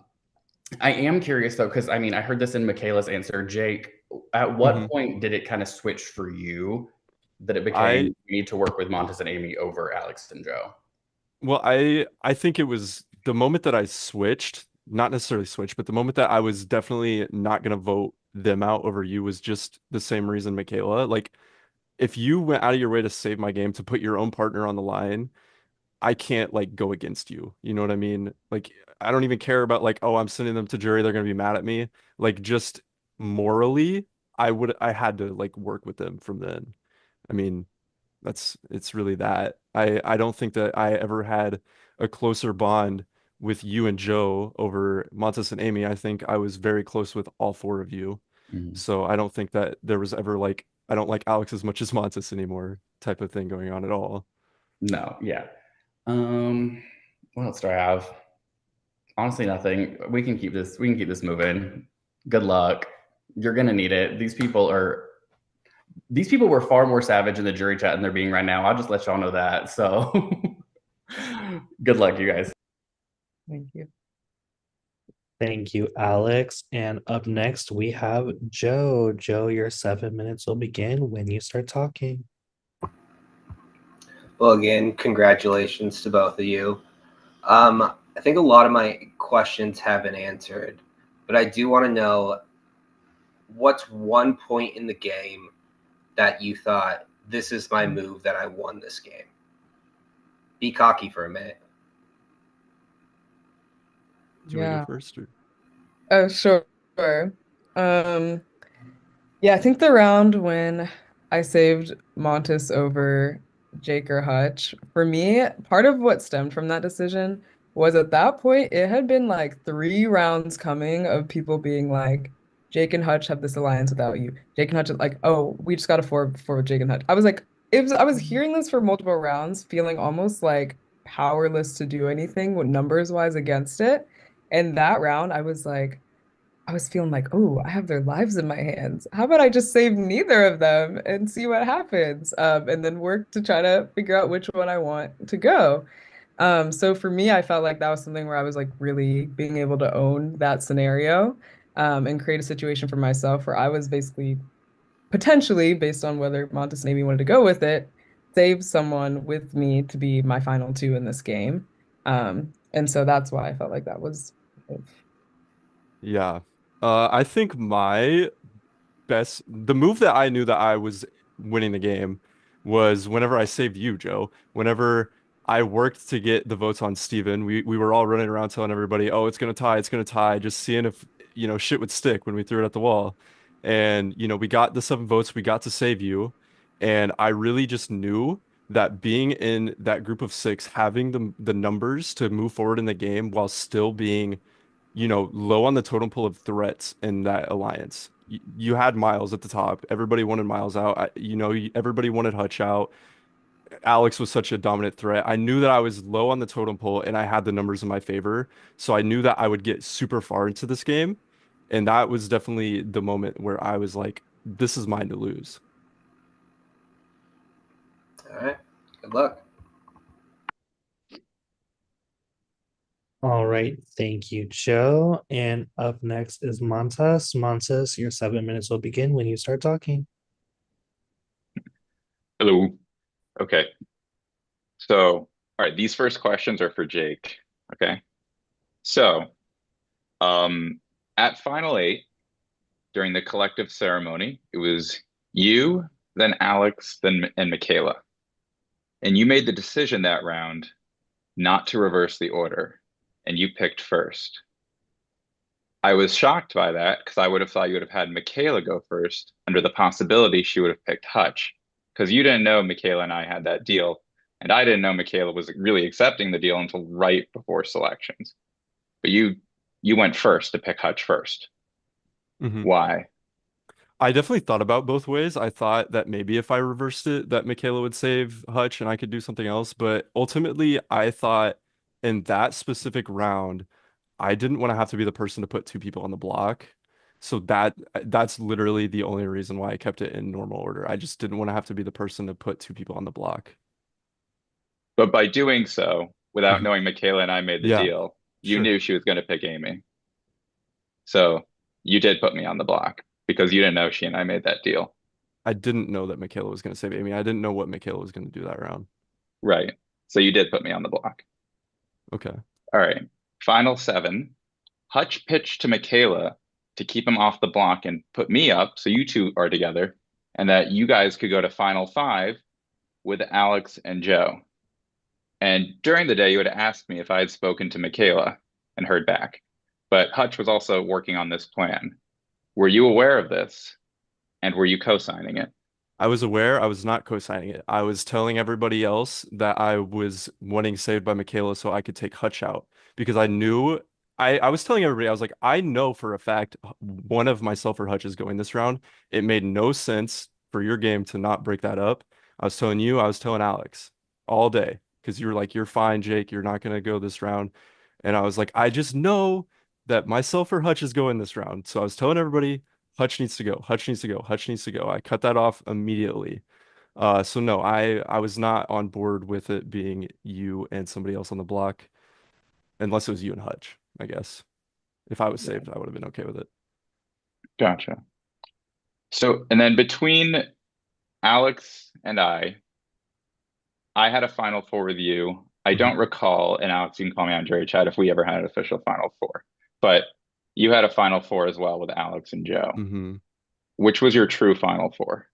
am curious though, because I mean, I heard this in Michaela's answer. Jake, at what point did it kind of switch for you that it became you need to work with Montes and Amy over Alex and Joe? Well, I think it was the moment that I switched, not necessarily switched, but the moment that I was definitely not going to vote them out over you was just the same reason, Michaela. Like, if you went out of your way to save my game, to put your own partner on the line, I can't like go against you. You know what I mean? Like, I don't even care about like, oh, I'm sending them to jury, they're going to be mad at me. Like, just morally, I had to like work with them from then. I mean, it's really that. I don't think that I ever had a closer bond with you and Joe over Montes and Amy. I think I was very close with all four of you. So I don't think that there was ever like, I don't like Alex as much as Montes anymore type of thing going on at all. No, yeah. What else do I have? Honestly, nothing. We can keep this moving. Good luck. You're gonna need it. These people were far more savage in the jury chat than they're being right now. I'll just let y'all know that. So good luck, you guys. Thank you. Thank you, Alex. And up next, we have Joe. Joe, your 7 minutes will begin when you start talking. Well, again, congratulations to both of you. I think a lot of my questions have been answered, but I do want to know what's one point in the game that you thought, this is my move that I won this game? Be cocky for a minute. Do you want to Yeah. go first? Or? Oh, sure. Yeah, I think the round when I saved Montes over Jake or Hutch, for me, part of what stemmed from that decision was at that point, it had been like 3 rounds coming of people being like, Jake and Hutch have this alliance without you. Jake and Hutch, like, oh, we just got a 4 with Jake and Hutch. I was like, I was hearing this for multiple rounds, feeling almost like powerless to do anything with numbers wise against it. And that round, I was feeling like, oh, I have their lives in my hands. How about I just save neither of them and see what happens? And then work to try to figure out which one I want to go. So for me, I felt like that was something where I was like really being able to own that scenario, and create a situation for myself where I was basically potentially, based on whether Montes and Amy wanted to go with it, save someone with me to be my final 2 in this game. And so that's why I felt like that was. Yeah. I think the move that I knew that I was winning the game was whenever I saved you, Joe. Whenever I worked to get the votes on Steven, we were all running around telling everybody, oh, it's gonna tie, just seeing if, shit would stick when we threw it at the wall. And, we got the 7 votes, we got to save you. And I really just knew that being in that group of 6, having the numbers to move forward in the game while still being low on the totem pole of threats in that alliance. You had Miles at the top. Everybody wanted Miles out. Everybody wanted Hutch out. Alex was such a dominant threat. I knew that I was low on the totem pole and I had the numbers in my favor. So I knew that I would get super far into this game. And that was definitely the moment where I was like, this is mine to lose. All right. Good luck. All right, thank you, Joe. And up next is Montes. Montes, your 7 minutes will begin when you start talking. Hello. Okay. So, all right, these first questions are for Jake. Okay. So, at Final 8, during the collective ceremony, it was you, then Alex, and Michaela. And you made the decision that round not to reverse the order, and you picked first. I was shocked by that because I would have thought you would have had Michaela go first under the possibility she would have picked Hutch, because you didn't know Michaela and I had that deal, and I didn't know Michaela was really accepting the deal until right before selections. But you went first to pick Hutch first. Mhm. Why? I definitely thought about both ways. I thought that maybe if I reversed it, that Michaela would save Hutch and I could do something else. But ultimately, I thought in that specific round, I didn't want to have to be the person to put 2 people on the block. So that's literally the only reason why I kept it in normal order. I just didn't want to have to be the person to put 2 people on the block. But by doing so, without Mhm. knowing Michaela and I made the Yeah, deal, you sure. knew she was going to pick Amy. So you did put me on the block because you didn't know she and I made that deal. I didn't know that Michaela was going to save Amy. I didn't know what Michaela was going to do that round. Right. So you did put me on the block. Okay. All right. Final 7. Hutch pitched to Michaela to keep him off the block and put me up so you 2 are together and that you guys could go to Final 5 with Alex and Joe. And during the day, you had asked me if I had spoken to Michaela and heard back. But Hutch was also working on this plan. Were you aware of this? And were you co-signing it? I was aware. I was not co-signing it. I was telling everybody else that I was wanting saved by Michaela so I could take Hutch out because I knew I was telling everybody, I was like, I know for a fact one of myself or Hutch is going this round. It made no sense for your game to not break that up. I was telling you, I was telling Alex all day because you were like, you're fine, Jake. You're not going to go this round. And I was like, I just know that myself or Hutch is going this round. So I was telling everybody, Hutch needs to go. Hutch needs to go. Hutch needs to go. I cut that off immediately. So no, I was not on board with it being you and somebody else on the block, unless it was you and Hutch, I guess. If I was saved, I would have been okay with it. Gotcha. So, and then between Alex and I I had a Final Four with you. I don't recall, and Alex, you can call me on Jerry Chat if we ever had an official Final Four. But you had a Final Four as well with Alex and Joe. Mm-hmm. Which was your true Final Four?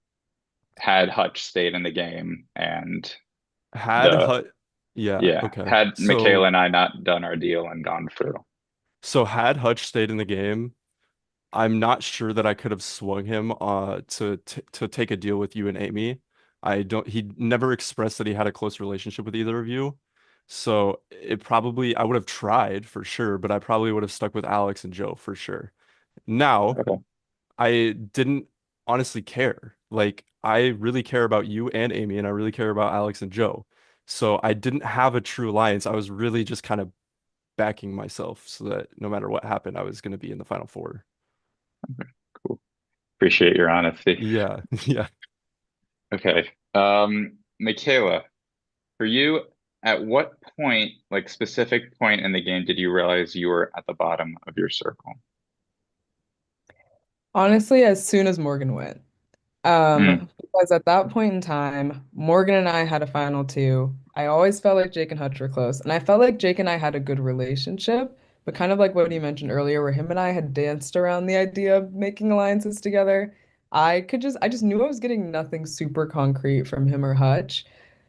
Had Hutch stayed in the game and Had the Hut, yeah, yeah, okay. had So Michaela and I not done our deal and gone through. so had Hutch stayed in the game, I'm not sure that I could have swung him to take a deal with you and Amy. He never expressed that he had a close relationship with either of you. So I would have tried for sure, but I probably would have stuck with Alex and Joe for sure. Now, Okay. I didn't honestly care. Like, I really care about you and Amy, and I really care about Alex and Joe. So I didn't have a true alliance. I was really just kind of backing myself so that no matter what happened, I was going to be in the Final Four. Cool. Appreciate your honesty. Yeah, yeah. Okay. Michaela, for you, at what point, like specific point in the game, did you realize you were at the bottom of your circle? Honestly, as soon as Morgan went. Because at that point in time, Morgan and I had a final two. I always felt like Jake and Hutch were close, and I felt like Jake and I had a good relationship, but kind of like what he mentioned earlier, where him and I had danced around the idea of making alliances together. I just knew I was getting nothing super concrete from him or Hutch.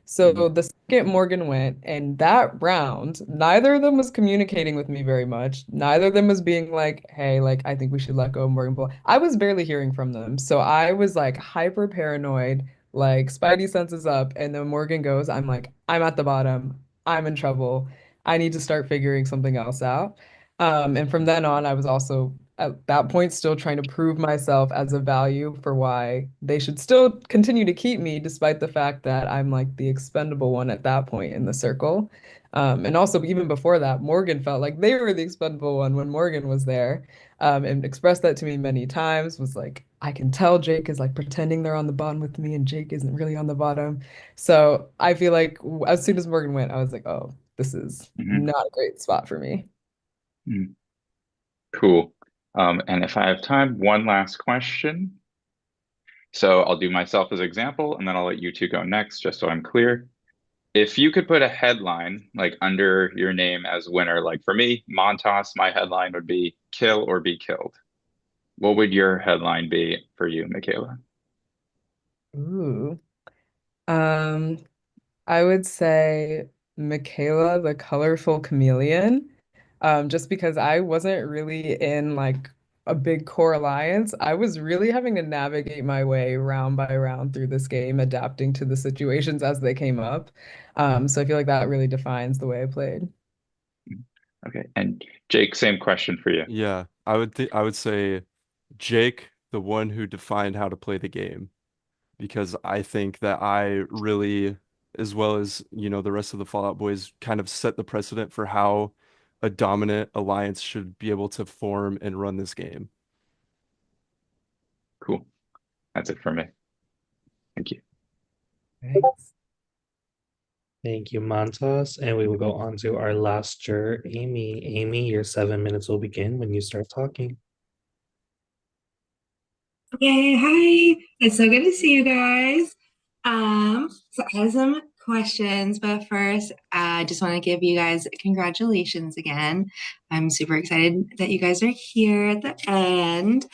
So the second Morgan went, and that round, neither of them was communicating with me very much. Neither of them was being like, hey, like, I think we should let go of Morgan Bull. I was barely hearing from them. So I was like hyper paranoid, like Spidey senses up, and then Morgan goes, I'm like, I'm at the bottom. I'm in trouble. I need to start figuring something else out. And from then on, I was also at that point still trying to prove myself as a value for why they should still continue to keep me, despite the fact that I'm like the expendable one at that point in the circle. And also, even before that, Morgan felt like they were the expendable one when Morgan was there, and expressed that to me many times. Was like, I can tell Jake is like pretending they're on the bottom with me, and Jake isn't really on the bottom. So I feel like as soon as Morgan went, I was like, oh, this is not a great spot for me. Cool. And if I have time, one last question. So I'll do myself as example, and then I'll let you two go next, just so I'm clear. If you could put a headline like under your name as winner, like for me, Montas, my headline would be kill or be killed. What would your headline be for you, Michaela? Ooh. I would say Michaela, the colorful chameleon. Just because I wasn't really in like a big core alliance. I was really having to navigate my way round by round through this game, adapting to the situations as they came up. So I feel like that really defines the way I played. Okay. And Jake, same question for you. Yeah, I would say Jake, the one who defined how to play the game, because I think that I really, as well as, the rest of the Fallout Boys, kind of set the precedent for how a dominant alliance should be able to form and run this game. Cool. That's it for me. Thank you. Thanks. Thank you, Montas. And we will go on to our last juror, Amy. Amy, your 7 minutes will begin when you start talking. Okay, hi. It's so good to see you guys. So I have some questions, but first, I just want to give you guys congratulations again. I'm super excited that you guys are here at the end.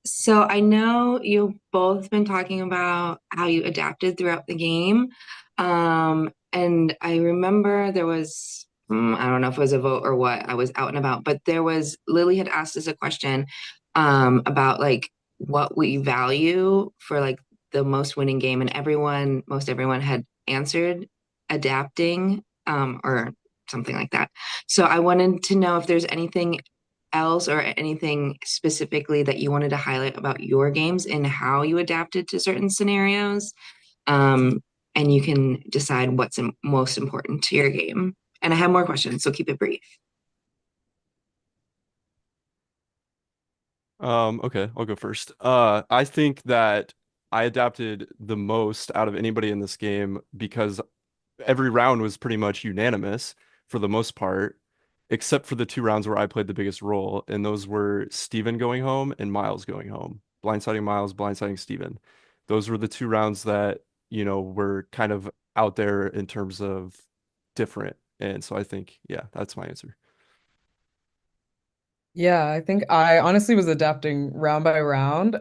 So I know you've both been talking about how you adapted throughout the game. And I remember there was, I don't know if it was a vote or what, I was out and about, but Lily had asked us a question about like what we value for like the most winning game, and most everyone had answered adapting or something like that. So I wanted to know if there's anything else or anything specifically that you wanted to highlight about your games and how you adapted to certain scenarios. And you can decide what's most important to your game. And I have more questions, so keep it brief. Okay, I'll go first. I think that I adapted the most out of anybody in this game because every round was pretty much unanimous for the most part, except for the 2 rounds where I played the biggest role, and those were Steven going home and Miles going home. Blindsiding Miles, blindsiding Steven. Those were the 2 rounds that, were kind of out there in terms of different. And so I think, yeah, that's my answer. Yeah, I think I honestly was adapting round by round.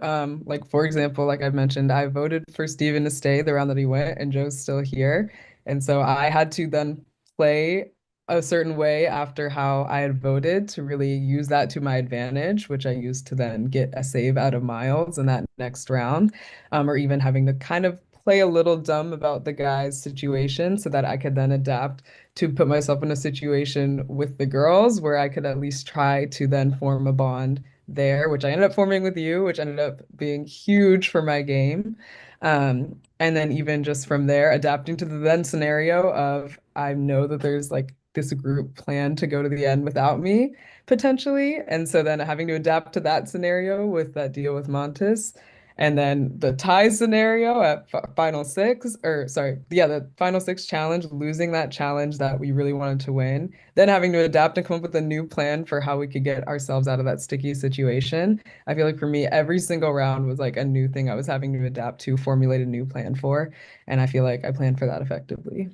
Like for example, like I mentioned, I voted for Steven to stay the round that he went, and Joe's still here. And so I had to then play a certain way after how I had voted to really use that to my advantage, which I used to then get a save out of Miles in that next round. Or even having to kind of play a little dumb about the guy's situation so that I could then adapt to put myself in a situation with the girls where I could at least try to then form a bond there, which I ended up forming with you, which ended up being huge for my game. And then even just from there, adapting to the then scenario of I know that there's like this group plan to go to the end without me potentially. And so then having to adapt to that scenario with that deal with Montes. And then the tie scenario at final six, or sorry, yeah, the final six challenge, losing that challenge that we really wanted to win, then having to adapt and come up with a new plan for how we could get ourselves out of that sticky situation. I feel like for me, every single round was like a new thing I was having to adapt to, formulate a new plan for. And I feel like I planned for that effectively.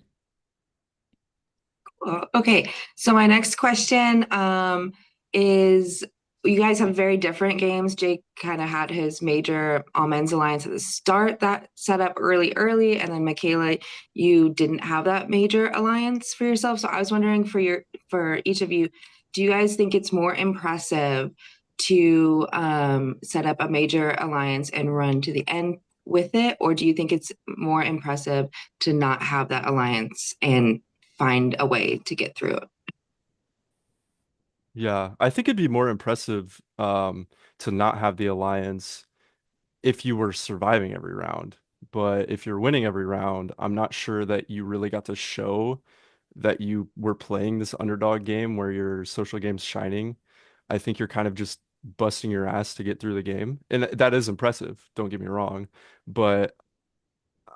Cool. Okay, so my next question is you guys have very different games. Jake kind of had his major all men's alliance at the start that set up early, and then Michaela, you didn't have that major alliance for yourself. So I was wondering for each of you, do you guys think it's more impressive to set up a major alliance and run to the end with it, or do you think it's more impressive to not have that alliance and find a way to get through it? Yeah, I think it'd be more impressive to not have the alliance if you were surviving every round. But if you're winning every round, I'm not sure that you really got to show that you were playing this underdog game where your social game's shining. I think you're kind of just busting your ass to get through the game. And that is impressive, don't get me wrong. But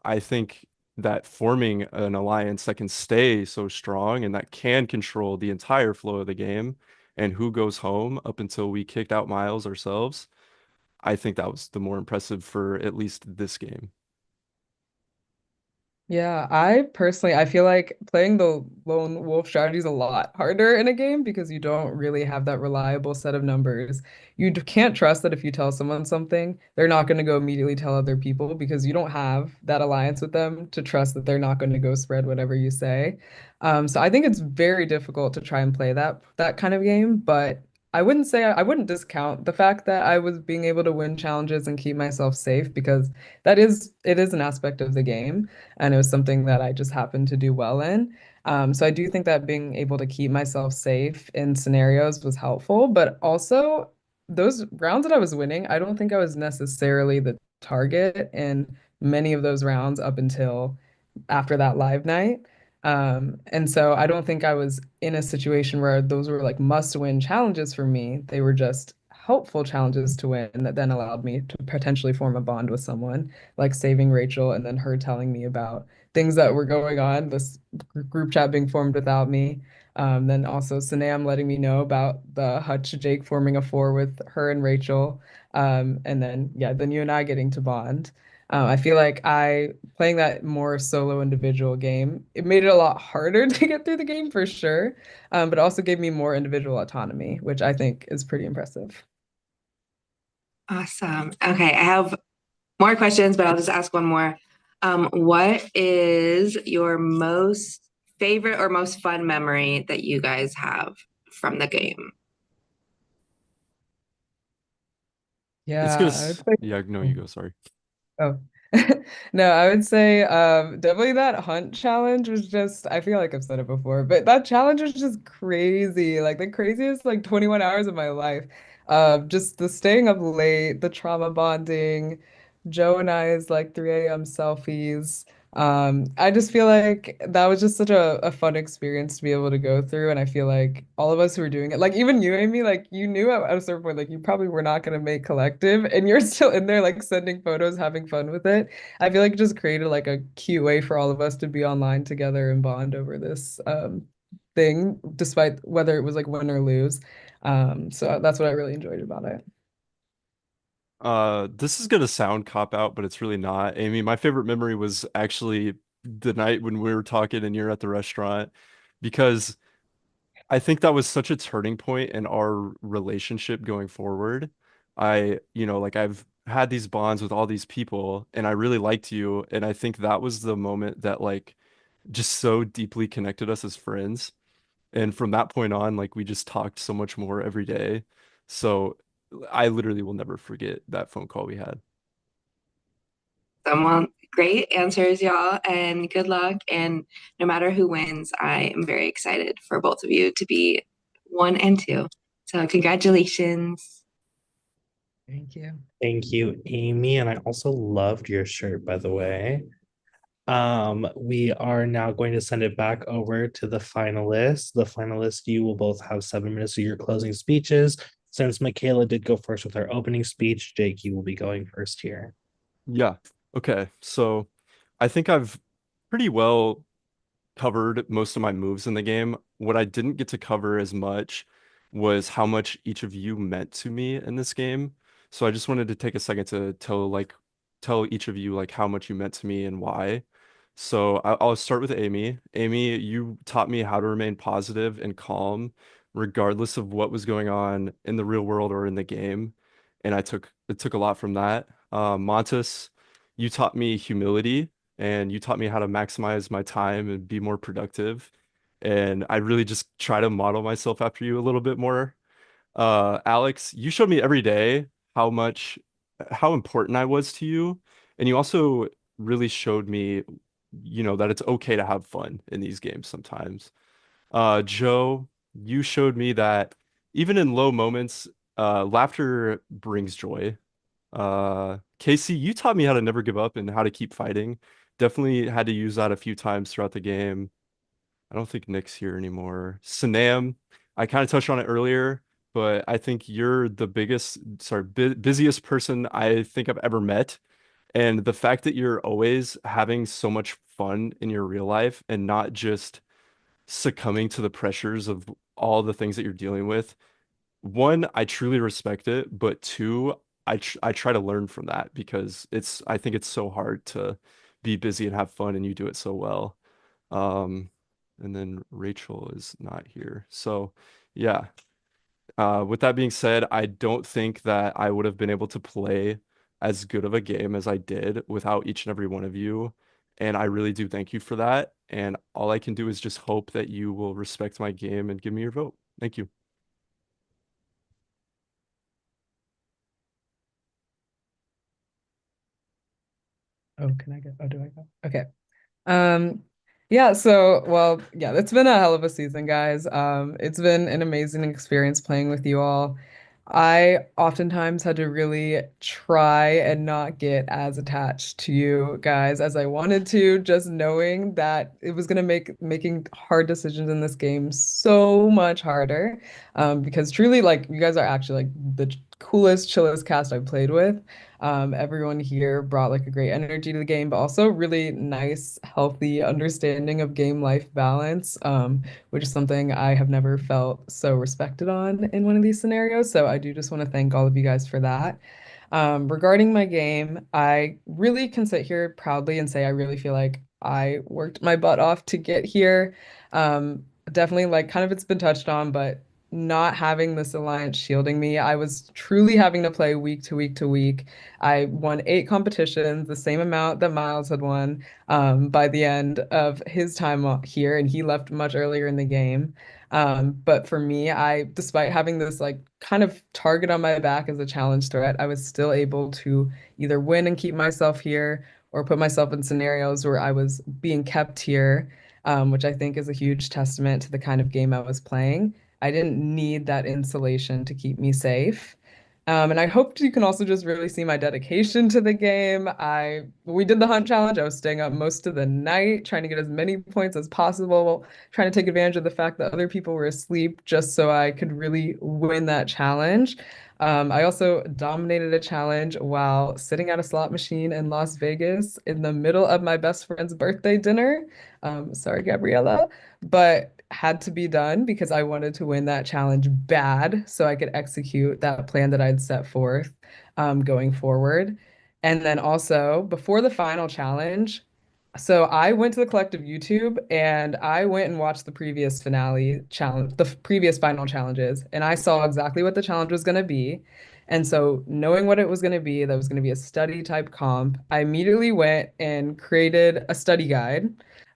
I think that forming an alliance that can stay so strong and that can control the entire flow of the game and who goes home up until we kicked out Miles ourselves, I think that was the more impressive for at least this game. Yeah, I personally, I feel like playing the lone wolf strategy is a lot harder in a game because you don't really have that reliable set of numbers. You can't trust that if you tell someone something, they're not going to go immediately tell other people because you don't have that alliance with them to trust that they're not going to go spread whatever you say. So I think it's very difficult to try and play that kind of game, but I wouldn't discount the fact that I was being able to win challenges and keep myself safe because it is an aspect of the game and it was something that I just happened to do well in. So I do think that being able to keep myself safe in scenarios was helpful, but also those rounds that I was winning, I don't think I was necessarily the target in many of those rounds up until after that live night. And so I don't think I was in a situation where those were like must-win challenges for me. They were just helpful challenges to win that then allowed me to potentially form a bond with someone, like saving Rachel and then her telling me about things that were going on, this group chat being formed without me. Then also Sanam letting me know about the Hutch Jake forming a four with her and Rachel. And then, yeah, then you and I getting to bond. I feel like playing that more solo individual game, it made it a lot harder to get through the game for sure, but also gave me more individual autonomy, which I think is pretty impressive. Awesome. Okay, I have more questions, but I'll just ask one more. What is your most favorite or most fun memory that you guys have from the game? It's Yeah, gonna, I would say. yeah, no, you go, sorry. Oh, no, I would say definitely that hunt challenge was just, I feel like I've said it before, but that challenge was just crazy. Like the craziest like 21 hours of my life. Just the staying up late, the trauma bonding, Joe and I's like 3 a.m. selfies. I just feel like that was just such a fun experience to be able to go through. And I feel like all of us who were doing it, like even you, Amy, like you knew at a certain point, like you probably were not going to make collective and you're still in there, like sending photos, having fun with it. I feel like it just created like a cute way for all of us to be online together and bond over this thing, despite whether it was like win or lose. So that's what I really enjoyed about it. This is gonna sound cop out, but it's really not. Amy, my favorite memory was actually the night when we were talking and you're at the restaurant, because I think that was such a turning point in our relationship going forward. Like I've had these bonds with all these people and I really liked you. And I think that was the moment that like just so deeply connected us as friends. And from that point on, like we just talked so much more every day. So I literally will never forget that phone call we had. Well, great answers, y'all, and good luck. And no matter who wins, I am very excited for both of you to be 1 and 2. So congratulations. Thank you. Thank you, Amy. And I also loved your shirt, by the way. We are now going to send it back over to the finalists. The finalists, you will both have 7 minutes to your closing speeches. Since Michaela did go first with her opening speech, Jake, you will be going first here. Yeah. Okay. So I think I've pretty well covered most of my moves in the game. What I didn't get to cover as much was how much each of you meant to me in this game. So I just wanted to take a second to tell each of you like how much you meant to me and why. So I'll start with Amy. Amy, you taught me how to remain positive and calm regardless of what was going on in the real world or in the game. And it took a lot from that. Montes, you taught me humility and you taught me how to maximize my time and be more productive. And I really just try to model myself after you a little bit more. Alex, you showed me every day how important I was to you. And you also really showed me, that it's okay to have fun in these games sometimes. Joe, you showed me that even in low moments, laughter brings joy. Casey, you taught me how to never give up and how to keep fighting. Definitely had to use that a few times throughout the game. I don't think Nick's here anymore. Sanam, I kind of touched on it earlier, but I think you're the busiest person I think I've ever met. And the fact that you're always having so much fun in your real life and not just succumbing to the pressures of all the things that you're dealing with. One, I truly respect it, but two, I try to learn from that because I think it's so hard to be busy and have fun and you do it so well. And then Rachel is not here. So yeah. With that being said, I don't think that I would have been able to play as good of a game as I did without each and every one of you. And I really do thank you for that. And all I can do is just hope that you will respect my game and give me your vote. Thank you. Oh, can I go? Oh, do I go? Okay. Yeah, so well, yeah, it's been a hell of a season, guys. It's been an amazing experience playing with you all. I oftentimes had to really try and not get as attached to you guys as I wanted to, just knowing that it was gonna make making hard decisions in this game so much harder. Because truly, like, you guys are actually like the coolest, chillest cast I've played with. Everyone here brought like a great energy to the game, but also really nice, healthy understanding of game life balance, which is something I have never felt so respected on in one of these scenarios. So I do just want to thank all of you guys for that. Regarding my game, I really can sit here proudly and say I really feel like I worked my butt off to get here. Definitely, like, kind of it's been touched on, but not having this alliance shielding me, I was truly having to play week to week to week. I won 8 competitions, the same amount that Miles had won by the end of his time here, and he left much earlier in the game. But for me, despite having this like kind of target on my back as a challenge threat, I was still able to either win and keep myself here or put myself in scenarios where I was being kept here, which I think is a huge testament to the kind of game I was playing. I didn't need that insulation to keep me safe. And I hoped you can also just really see my dedication to the game. We did the hunt challenge. I was staying up most of the night, trying to get as many points as possible, trying to take advantage of the fact that other people were asleep just so I could really win that challenge. I also dominated a challenge while sitting at a slot machine in Las Vegas in the middle of my best friend's birthday dinner. Sorry, Gabriella, but had to be done because I wanted to win that challenge bad so I could execute that plan that I'd set forth going forward. And then also before the final challenge, So I went to the collective YouTube and I went and watched the previous finale challenge, the previous final challenges, and I saw exactly what the challenge was going to be. And so knowing what it was going to be, that was going to be a study type comp, I immediately went and created a study guide.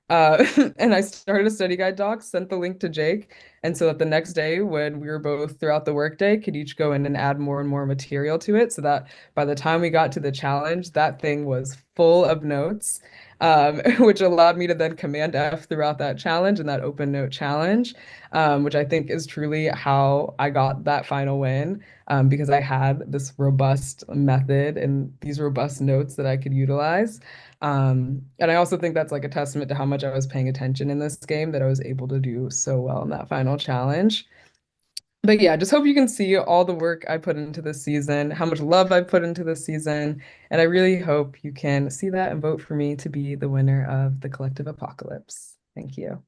And I started a study guide doc, sent the link to Jake. And so that the next day, when we were both throughout the workday, could each go in and add more and more material to it so that by the time we got to the challenge, that thing was full of notes, which allowed me to then Command F throughout that challenge and that open note challenge, which I think is truly how I got that final win, because I had this robust method and these robust notes that I could utilize. And I also think that's like a testament to how much I was paying attention in this game that I was able to do so well in that final challenge. But yeah, just hope you can see all the work I put into this season, how much love I put into this season, and I really hope you can see that and vote for me to be the winner of the Collective Apocalypse. Thank you.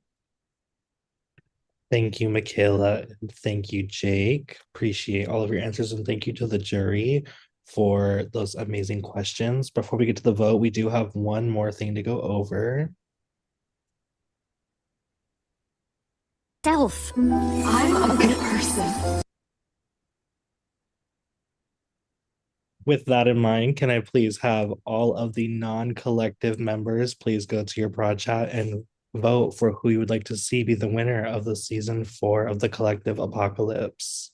Thank you, Michaela. And thank you, Jake. Appreciate all of your answers, and thank you to the jury for those amazing questions. Before we get to the vote, we do have one more thing to go over. Self. I'm a good person. With that in mind, can I please have all of the non-collective members please go to your broad chat and vote for who you would like to see be the winner of the season 4 of the Collective Apocalypse.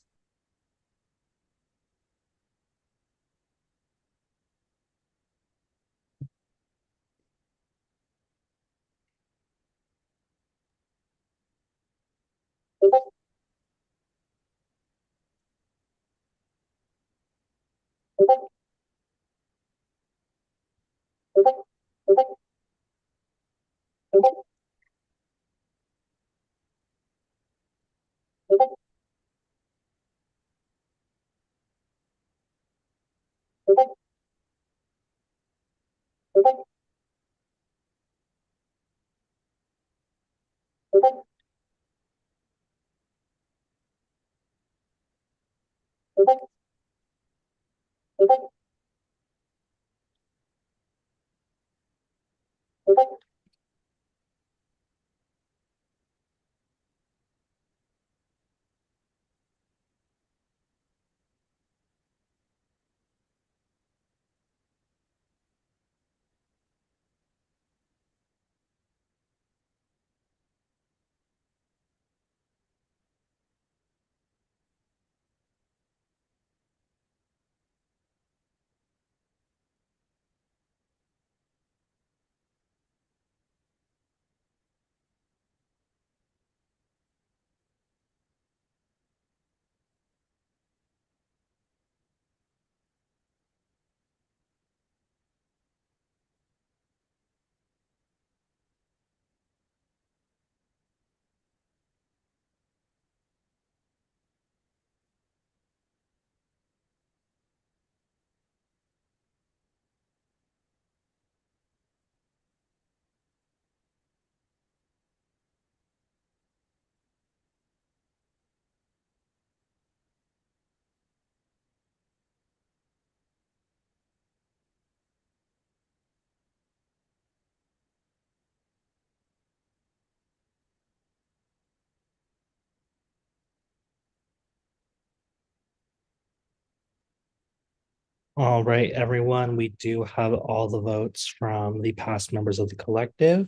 All right, everyone, we do have all the votes from the past members of the collective.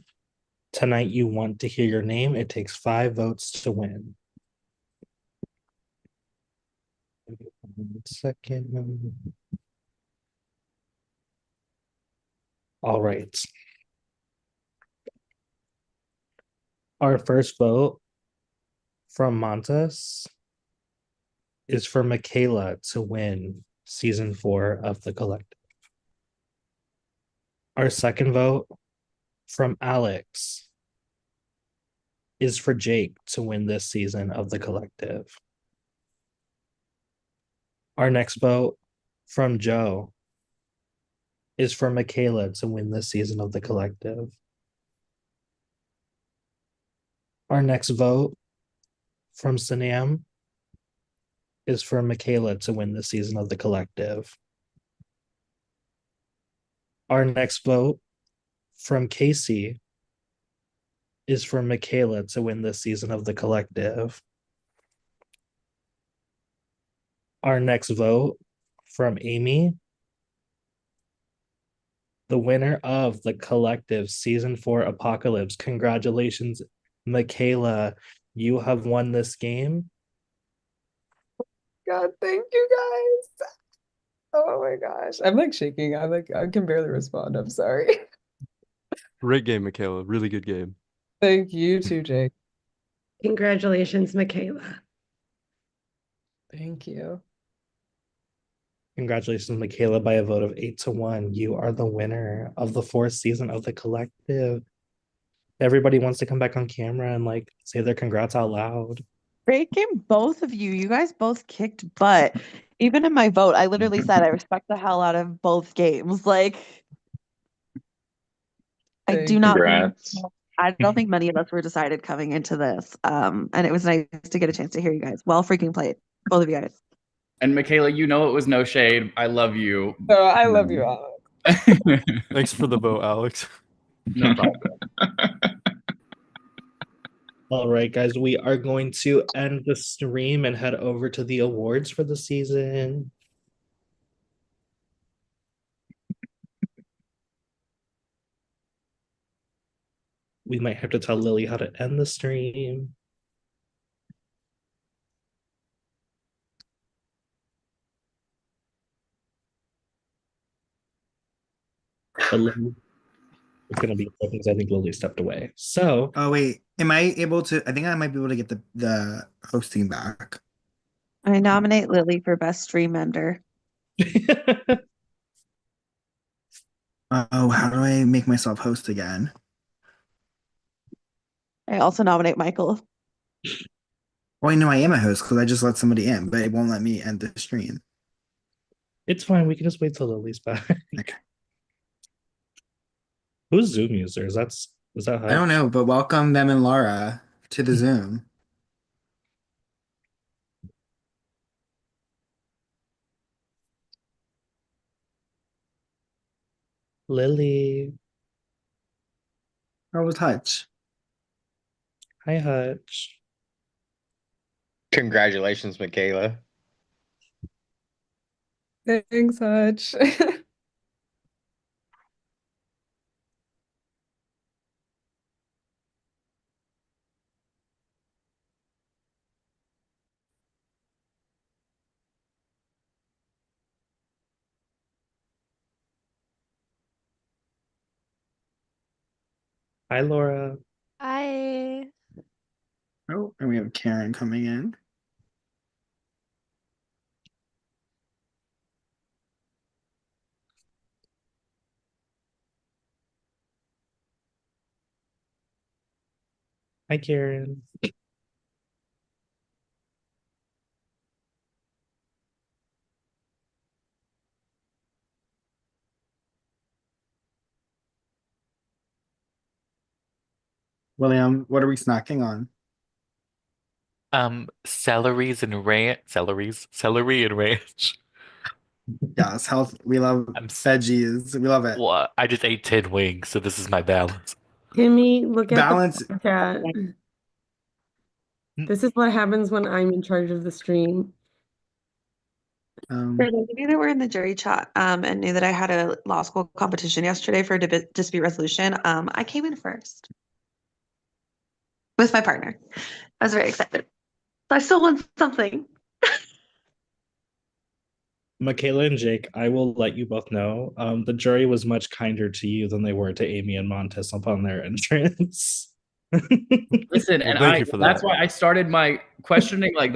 Tonight, you want to hear your name. It takes 5 votes to win. 1 second. All right. Our first vote from Montes is for Michaela to win season 4 of the collective. Our second vote from Alex is for Jake to win this season of the collective. Our next vote from Joe is for Michaela to win this season of the collective. Our next vote from Sanam is for Michaela to win this season of the collective. Our next vote from Casey is for Michaela to win this season of the collective. Our next vote from Amy, the winner of the collective season 4 Apocalypse. Congratulations, Michaela. You have won this game. God, thank you guys. Oh my gosh. I'm like shaking. I can barely respond. I'm sorry. Great game, Michaela. Really good game. Thank you too, Jake. Congratulations, Michaela. Thank you. Congratulations, Michaela, by a vote of 8-1. You are the winner of the 4th season of the collective. Everybody wants to come back on camera and like say their congrats out loud. Great game, both of you. You guys both kicked butt. Even in my vote, I literally said I respect the hell out of both games. Like, I do not. Congrats. I don't think many of us were decided coming into this. And it was nice to get a chance to hear you guys. Well freaking played, both of you guys. And Michaela, you know it was no shade. I love you. So I love you, Alex. Thanks for the vote, Alex. No problem. All right, guys, we are going to end the stream and head over to the awards for the season. We might have to tell Lily how to end the stream. But Lily, it's going to be because I think Lily stepped away. So, Oh wait, am I able to? I think I might be able to get the hosting back. I nominate Lily for best stream ender. Oh, how do I make myself host again? I also nominate Michael. Well, I know I am a host because I just let somebody in, but it won't let me end the stream. it's fine. We can just wait till Lily's back. Okay. Who's Zoom users? Is that I don't know, but welcome them and Laura to the Zoom. Lily. How was Hutch? Hi, Hutch. Congratulations, Michaela. Thanks, Hutch. Hi, Laura. Hi. Oh, and we have Karen coming in. Hi, Karen. William, what are we snacking on? Celery and ranch. Yes, health. We love veggies. We love it. Well, I just ate 10 wings, so this is my balance. Timmy, look at Balance. the chat. This is what happens when I'm in charge of the stream. For those of you that were in the jury chat and knew that I had a law school competition yesterday for dispute resolution, I came in first with my partner. I was very excited. I still won something. Michaela and Jake, I will let you both know. The jury was much kinder to you than they were to Amy and Montes upon their entrance. Listen, Well, and thank you for that's that. why I started my questioning like that.